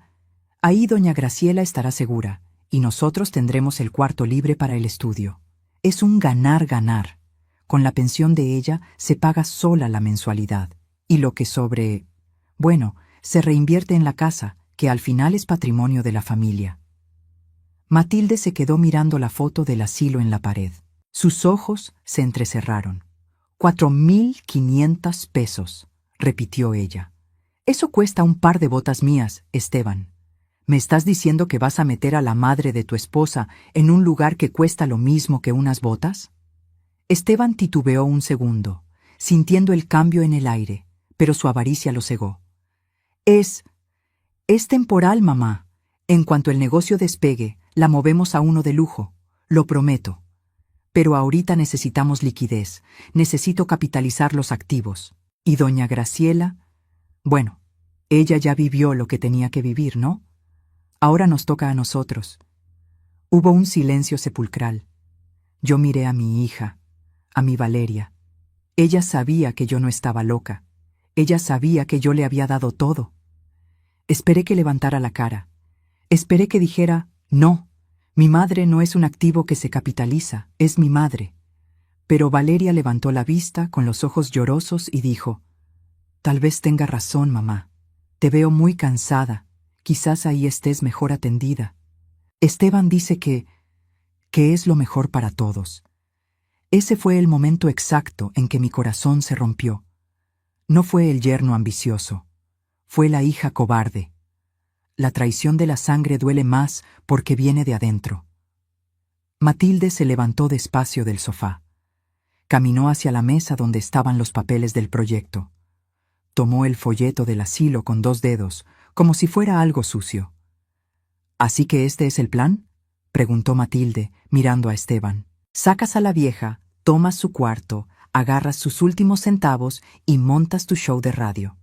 S1: Ahí doña Graciela estará segura, y nosotros tendremos el cuarto libre para el estudio. Es un ganar-ganar. Con la pensión de ella se paga sola la mensualidad, y lo que se reinvierte en la casa, que al final es patrimonio de la familia. Matilde se quedó mirando la foto del asilo en la pared. Sus ojos se entrecerraron. 4.500 pesos, repitió ella. Eso cuesta un par de botas mías, Esteban. ¿Me estás diciendo que vas a meter a la madre de tu esposa en un lugar que cuesta lo mismo que unas botas? Esteban titubeó un segundo, sintiendo el cambio en el aire, pero su avaricia lo cegó. Es temporal, mamá. En cuanto el negocio despegue, la movemos a uno de lujo, lo prometo. Pero ahorita necesitamos liquidez, necesito capitalizar los activos. Y doña Graciela, ella ya vivió lo que tenía que vivir, ¿no? Ahora nos toca a nosotros. Hubo un silencio sepulcral. Yo miré a mi hija, a mi Valeria. Ella sabía que yo no estaba loca. Ella sabía que yo le había dado todo. Esperé que levantara la cara. Esperé que dijera, no, mi madre no es un activo que se capitaliza, es mi madre. Pero Valeria levantó la vista con los ojos llorosos y dijo, tal vez tenga razón, mamá. Te veo muy cansada. Quizás ahí estés mejor atendida. Esteban dice que es lo mejor para todos. Ese fue el momento exacto en que mi corazón se rompió. No fue el yerno ambicioso, fue la hija cobarde. La traición de la sangre duele más porque viene de adentro. Matilde se levantó despacio del sofá. Caminó hacia la mesa donde estaban los papeles del proyecto. Tomó el folleto del asilo con 2 dedos, como si fuera algo sucio. ¿Así que este es el plan?, preguntó Matilde, mirando a Esteban. Sacas a la vieja, tomas su cuarto, agarras sus últimos centavos y montas tu show de radio.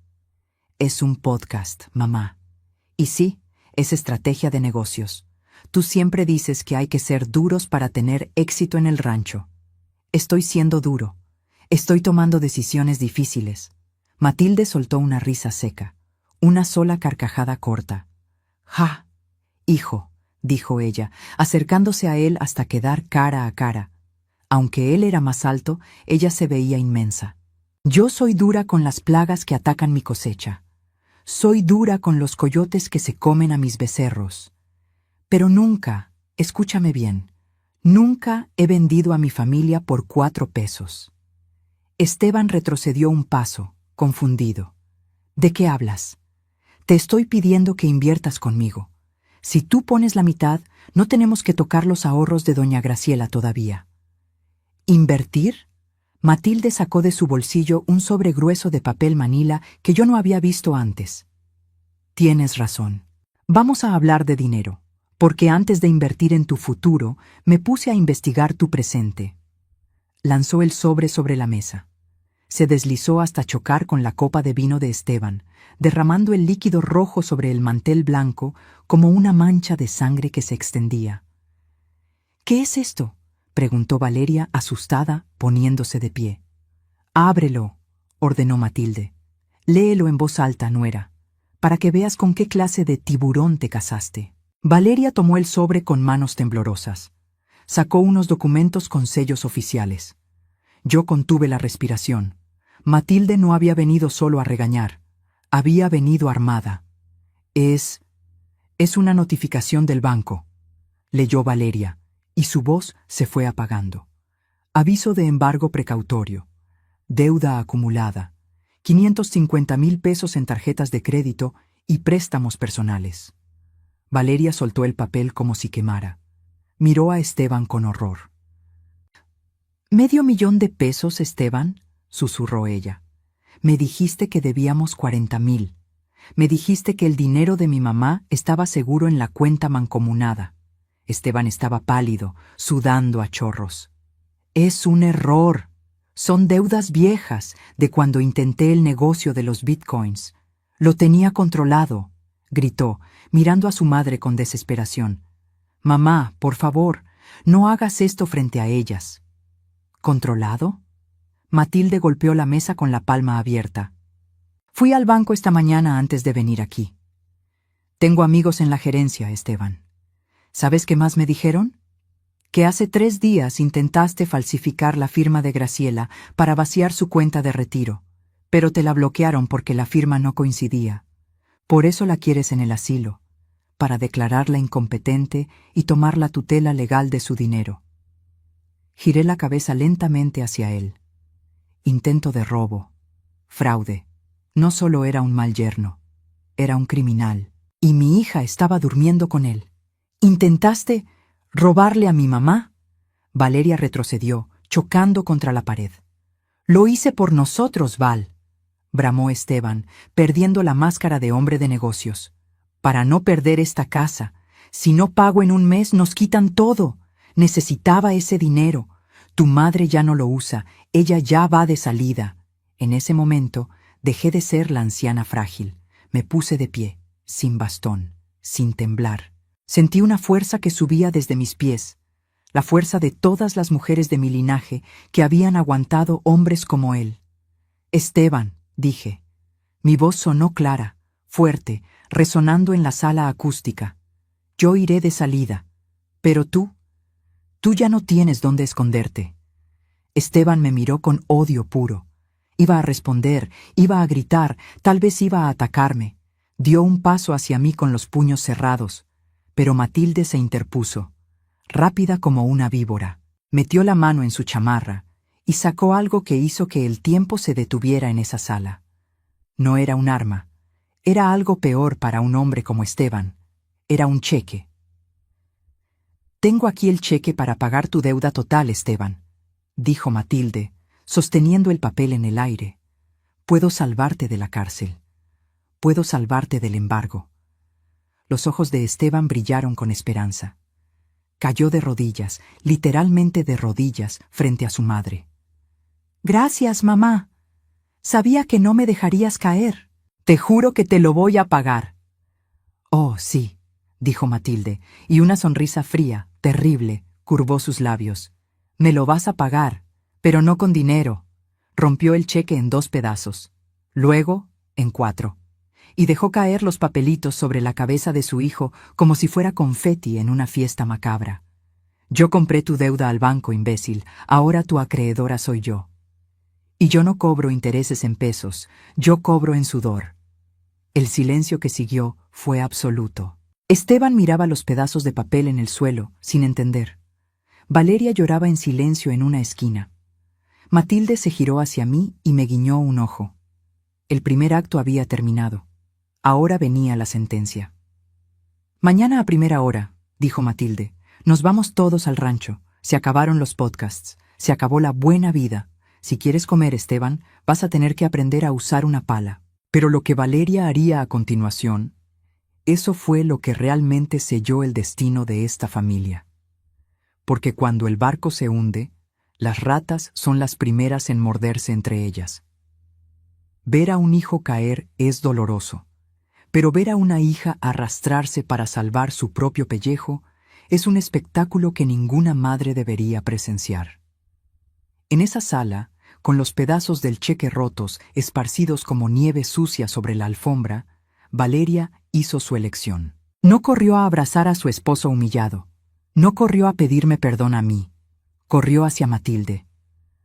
S1: Es un podcast, mamá. Y sí, es estrategia de negocios. Tú siempre dices que hay que ser duros para tener éxito en el rancho. Estoy siendo duro. Estoy tomando decisiones difíciles. Matilde soltó una risa seca, una sola carcajada corta. ¡Ja! Hijo, dijo ella, acercándose a él hasta quedar cara a cara. Aunque él era más alto, ella se veía inmensa. Yo soy dura con las plagas que atacan mi cosecha. Soy dura con los coyotes que se comen a mis becerros. Pero nunca, escúchame bien, nunca he vendido a mi familia por 4 pesos. Esteban retrocedió un paso, confundido. ¿De qué hablas? Te estoy pidiendo que inviertas conmigo. Si tú pones la mitad, no tenemos que tocar los ahorros de doña Graciela todavía. ¿Invertir? Matilde sacó de su bolsillo un sobre grueso de papel manila que yo no había visto antes. Tienes razón. Vamos a hablar de dinero, porque antes de invertir en tu futuro, me puse a investigar tu presente. Lanzó el sobre la mesa. Se deslizó hasta chocar con la copa de vino de Esteban, derramando el líquido rojo sobre el mantel blanco como una mancha de sangre que se extendía. ¿Qué es esto?, preguntó Valeria, asustada, poniéndose de pie. Ábrelo, ordenó Matilde. Léelo en voz alta, nuera, para que veas con qué clase de tiburón te casaste. Valeria tomó el sobre con manos temblorosas. Sacó unos documentos con sellos oficiales. Yo contuve la respiración. Matilde no había venido solo a regañar. Había venido armada. Es una notificación del banco, leyó Valeria, y su voz se fue apagando. Aviso de embargo precautorio. Deuda acumulada. 550,000 pesos en tarjetas de crédito y préstamos personales. Valeria soltó el papel como si quemara. Miró a Esteban con horror. ¿500,000 de pesos, Esteban?, susurró ella. Me dijiste que debíamos 40,000. Me dijiste que el dinero de mi mamá estaba seguro en la cuenta mancomunada. Esteban estaba pálido, sudando a chorros. Es un error. Son deudas viejas de cuando intenté el negocio de los bitcoins. Lo tenía controlado, gritó, mirando a su madre con desesperación. Mamá, por favor, no hagas esto frente a ellas. ¿Controlado? Matilde golpeó la mesa con la palma abierta. Fui al banco esta mañana antes de venir aquí. Tengo amigos en la gerencia, Esteban. ¿Sabes qué más me dijeron? Que hace 3 días intentaste falsificar la firma de Graciela para vaciar su cuenta de retiro, pero te la bloquearon porque la firma no coincidía. Por eso la quieres en el asilo, para declararla incompetente y tomar la tutela legal de su dinero. Giré la cabeza lentamente hacia él. Intento de robo, fraude. No solo era un mal yerno, era un criminal. Y mi hija estaba durmiendo con él. ¿Intentaste robarle a mi mamá? Valeria retrocedió, chocando contra la pared. Lo hice por nosotros, Val, bramó Esteban, perdiendo la máscara de hombre de negocios. Para no perder esta casa. Si no pago en un mes, nos quitan todo. Necesitaba ese dinero. Tu madre ya no lo usa, ella ya va de salida. En ese momento, dejé de ser la anciana frágil. Me puse de pie, sin bastón, sin temblar. Sentí una fuerza que subía desde mis pies, la fuerza de todas las mujeres de mi linaje que habían aguantado hombres como él. Esteban, dije. Mi voz sonó clara, fuerte, resonando en la sala acústica. Yo iré de salida, pero tú ya no tienes dónde esconderte. Esteban me miró con odio puro. Iba a responder, iba a gritar, tal vez iba a atacarme. Dio un paso hacia mí con los puños cerrados, pero Matilde se interpuso, rápida como una víbora. Metió la mano en su chamarra y sacó algo que hizo que el tiempo se detuviera en esa sala. No era un arma, era algo peor para un hombre como Esteban. Era un cheque. Tengo aquí el cheque para pagar tu deuda total, Esteban, dijo Matilde, sosteniendo el papel en el aire. Puedo salvarte de la cárcel. Puedo salvarte del embargo. Los ojos de Esteban brillaron con esperanza. Cayó de rodillas, literalmente de rodillas, frente a su madre. Gracias, mamá. Sabía que no me dejarías caer. Te juro que te lo voy a pagar. Oh, sí, dijo Matilde, y una sonrisa fría, terrible, curvó sus labios. Me lo vas a pagar, pero no con dinero. Rompió el cheque en 2 pedazos, luego en 4, y dejó caer los papelitos sobre la cabeza de su hijo como si fuera confeti en una fiesta macabra. Yo compré tu deuda al banco, imbécil, ahora tu acreedora soy yo. Y yo no cobro intereses en pesos, yo cobro en sudor. El silencio que siguió fue absoluto. Esteban miraba los pedazos de papel en el suelo, sin entender. Valeria lloraba en silencio en una esquina. Matilde se giró hacia mí y me guiñó un ojo. El primer acto había terminado. Ahora venía la sentencia. Mañana a primera hora, dijo Matilde, nos vamos todos al rancho. Se acabaron los podcasts. Se acabó la buena vida. Si quieres comer, Esteban, vas a tener que aprender a usar una pala. Pero lo que Valeria haría a continuación, eso fue lo que realmente selló el destino de esta familia. Porque cuando el barco se hunde, las ratas son las primeras en morderse entre ellas. Ver a un hijo caer es doloroso, pero ver a una hija arrastrarse para salvar su propio pellejo es un espectáculo que ninguna madre debería presenciar. En esa sala, con los pedazos del cheque rotos esparcidos como nieve sucia sobre la alfombra, Valeria hizo su elección. No corrió a abrazar a su esposo humillado. No corrió a pedirme perdón a mí, corrió hacia Matilde.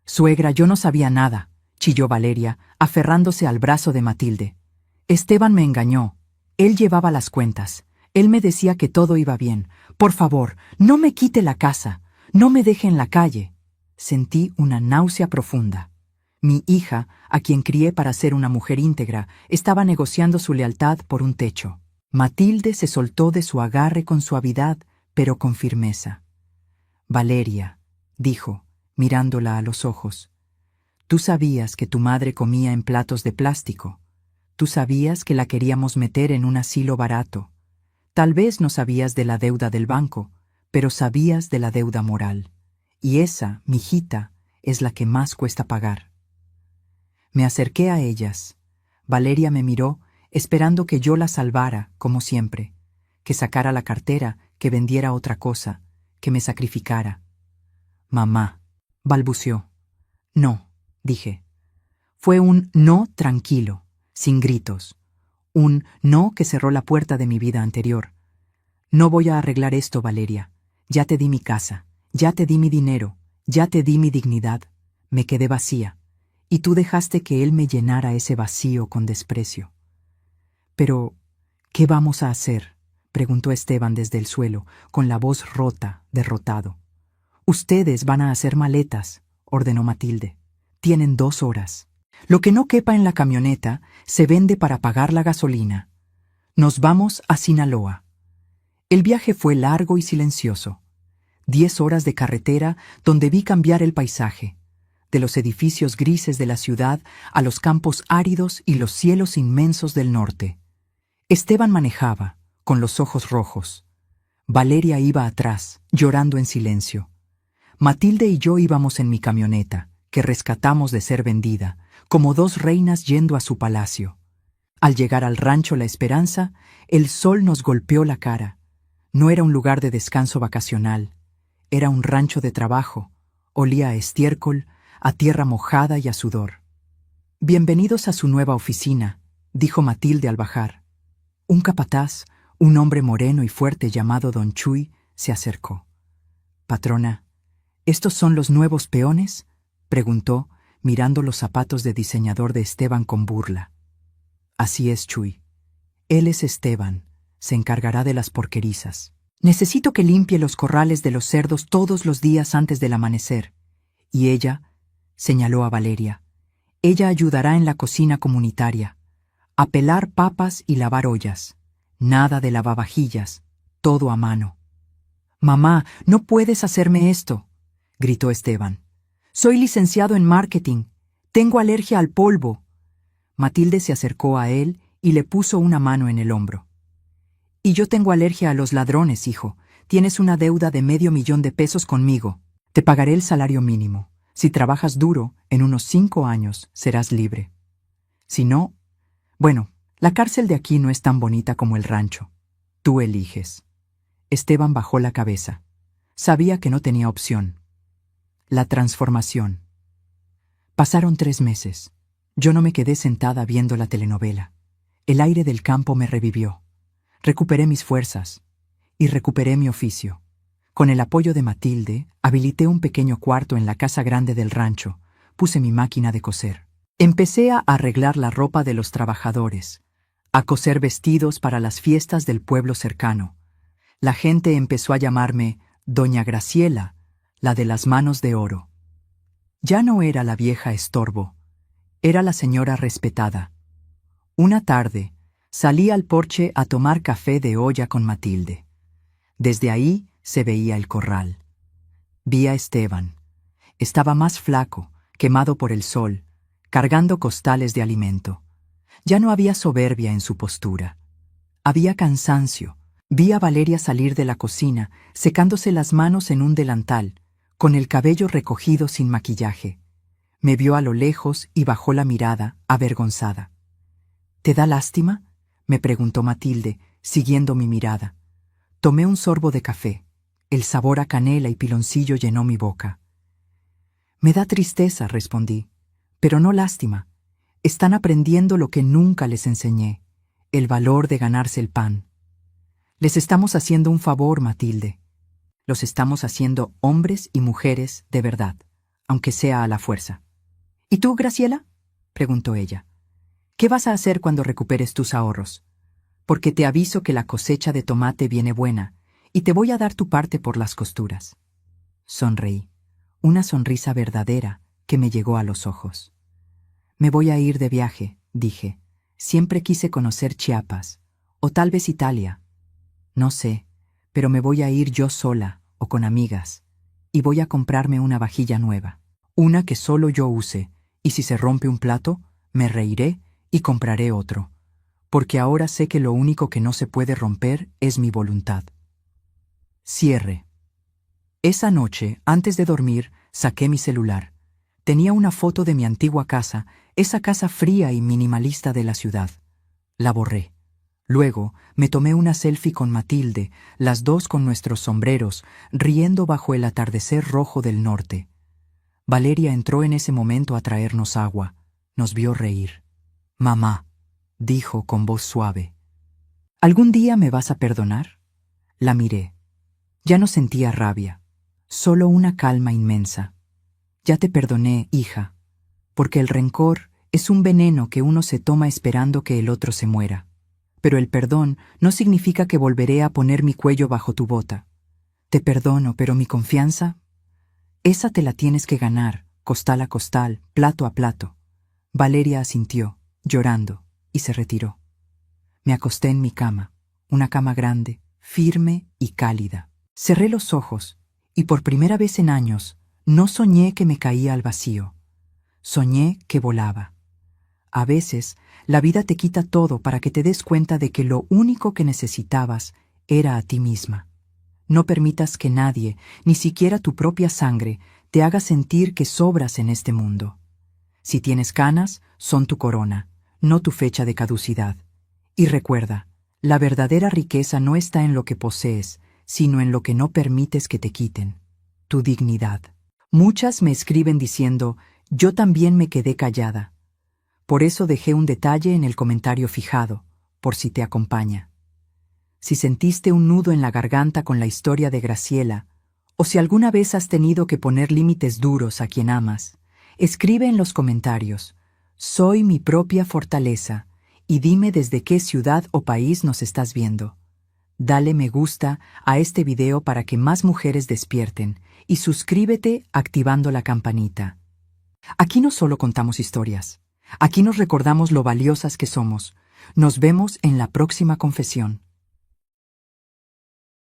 S1: Suegra, yo no sabía nada, chilló Valeria, aferrándose al brazo de Matilde. Esteban me engañó. Él llevaba las cuentas. Él me decía que todo iba bien. Por favor, no me quite la casa, no me deje en la calle. Sentí una náusea profunda. Mi hija, a quien crié para ser una mujer íntegra, estaba negociando su lealtad por un techo. Matilde se soltó de su agarre con suavidad, pero con firmeza. Valeria, dijo, mirándola a los ojos, tú sabías que tu madre comía en platos de plástico. Tú sabías que la queríamos meter en un asilo barato. Tal vez no sabías de la deuda del banco, pero sabías de la deuda moral. Y esa, mijita, es la que más cuesta pagar. Me acerqué a ellas. Valeria me miró, esperando que yo la salvara, como siempre, que sacara la cartera, que vendiera otra cosa, que me sacrificara. Mamá, balbuceó. No, dije. Fue un no tranquilo, sin gritos. Un no que cerró la puerta de mi vida anterior. No voy a arreglar esto, Valeria. Ya te di mi casa, ya te di mi dinero, ya te di mi dignidad. Me quedé vacía, y tú dejaste que él me llenara ese vacío con desprecio. Pero, ¿qué vamos a hacer?, preguntó Esteban desde el suelo, con la voz rota, derrotado. Ustedes van a hacer maletas, ordenó Matilde. Tienen 2 horas. Lo que no quepa en la camioneta se vende para pagar la gasolina. Nos vamos a Sinaloa. El viaje fue largo y silencioso. 10 horas de carretera donde vi cambiar el paisaje, de los edificios grises de la ciudad a los campos áridos y los cielos inmensos del norte. Esteban manejaba, con los ojos rojos. Valeria iba atrás, llorando en silencio. Matilde y yo íbamos en mi camioneta, que rescatamos de ser vendida, como 2 reinas yendo a su palacio. Al llegar al rancho La Esperanza, el sol nos golpeó la cara. No era un lugar de descanso vacacional, era un rancho de trabajo. Olía a estiércol, a tierra mojada y a sudor. Bienvenidos a su nueva oficina, dijo Matilde al bajar. Un capataz, un hombre moreno y fuerte llamado Don Chuy, se acercó. Patrona, ¿estos son los nuevos peones?, preguntó, mirando los zapatos de diseñador de Esteban con burla. Así es, Chuy. Él es Esteban, se encargará de las porquerizas. Necesito que limpie los corrales de los cerdos todos los días antes del amanecer. Y ella, señaló a Valeria, ella ayudará en la cocina comunitaria, a pelar papas y lavar ollas. Nada de lavavajillas, todo a mano. Mamá, no puedes hacerme esto, gritó Esteban. Soy licenciado en marketing. Tengo alergia al polvo. Matilde se acercó a él y le puso una mano en el hombro. Y yo tengo alergia a los ladrones, hijo. Tienes una deuda de $500,000 conmigo. Te pagaré el salario mínimo. Si trabajas duro, en unos 5 años serás libre. Si no, bueno, la cárcel de aquí no es tan bonita como el rancho. Tú eliges. Esteban bajó la cabeza. Sabía que no tenía opción. La transformación. Pasaron 3 meses. Yo no me quedé sentada viendo la telenovela. El aire del campo me revivió. Recuperé mis fuerzas. Y recuperé mi oficio. Con el apoyo de Matilde, habilité un pequeño cuarto en la casa grande del rancho. Puse mi máquina de coser. Empecé a arreglar la ropa de los trabajadores, a coser vestidos para las fiestas del pueblo cercano. La gente empezó a llamarme Doña Graciela, la de las manos de oro. Ya no era la vieja estorbo, era la señora respetada. Una tarde, salí al porche a tomar café de olla con Matilde. Desde ahí se veía el corral. Vi a Esteban. Estaba más flaco, quemado por el sol, cargando costales de alimento. Ya no había soberbia en su postura. Había cansancio. Vi a Valeria salir de la cocina, secándose las manos en un delantal, con el cabello recogido sin maquillaje. Me vio a lo lejos y bajó la mirada, avergonzada. ¿Te da lástima?, me preguntó Matilde, siguiendo mi mirada. Tomé un sorbo de café. El sabor a canela y piloncillo llenó mi boca. Me da tristeza, respondí, pero no lástima. Están aprendiendo lo que nunca les enseñé, el valor de ganarse el pan. Les estamos haciendo un favor, Matilde. Los estamos haciendo hombres y mujeres de verdad, aunque sea a la fuerza. ¿Y tú, Graciela?, preguntó ella. ¿Qué vas a hacer cuando recuperes tus ahorros? Porque te aviso que la cosecha de tomate viene buena, y te voy a dar tu parte por las costuras. Sonreí, una sonrisa verdadera que me llegó a los ojos. Me voy a ir de viaje, dije. Siempre quise conocer Chiapas, o tal vez Italia. No sé, pero me voy a ir yo sola o con amigas, y voy a comprarme una vajilla nueva, una que solo yo use, y si se rompe un plato, me reiré y compraré otro, porque ahora sé que lo único que no se puede romper es mi voluntad. Cierre. Esa noche, antes de dormir, saqué mi celular. Tenía una foto de mi antigua casa, esa casa fría y minimalista de la ciudad. La borré. Luego, me tomé una selfie con Matilde, las dos con nuestros sombreros, riendo bajo el atardecer rojo del norte. Valeria entró en ese momento a traernos agua. Nos vio reír. «Mamá», dijo con voz suave, «¿algún día me vas a perdonar?» La miré. Ya no sentía rabia, solo una calma inmensa. «Ya te perdoné, hija, porque el rencor es un veneno que uno se toma esperando que el otro se muera. Pero el perdón no significa que volveré a poner mi cuello bajo tu bota. Te perdono, pero mi confianza, esa te la tienes que ganar, costal a costal, plato a plato». Valeria asintió, llorando, y se retiró. Me acosté en mi cama, una cama grande, firme y cálida. Cerré los ojos, y por primera vez en años, no soñé que me caía al vacío. Soñé que volaba. A veces, la vida te quita todo para que te des cuenta de que lo único que necesitabas era a ti misma. No permitas que nadie, ni siquiera tu propia sangre, te haga sentir que sobras en este mundo. Si tienes canas, son tu corona, no tu fecha de caducidad. Y recuerda, la verdadera riqueza no está en lo que posees, sino en lo que no permites que te quiten, tu dignidad. Muchas me escriben diciendo, yo también me quedé callada. Por eso dejé un detalle en el comentario fijado, por si te acompaña. Si sentiste un nudo en la garganta con la historia de Graciela, o si alguna vez has tenido que poner límites duros a quien amas, escribe en los comentarios, «Soy mi propia fortaleza», y dime desde qué ciudad o país nos estás viendo. Dale me gusta a este video para que más mujeres despierten y suscríbete activando la campanita. Aquí no solo contamos historias, aquí nos recordamos lo valiosas que somos. Nos vemos en la próxima confesión.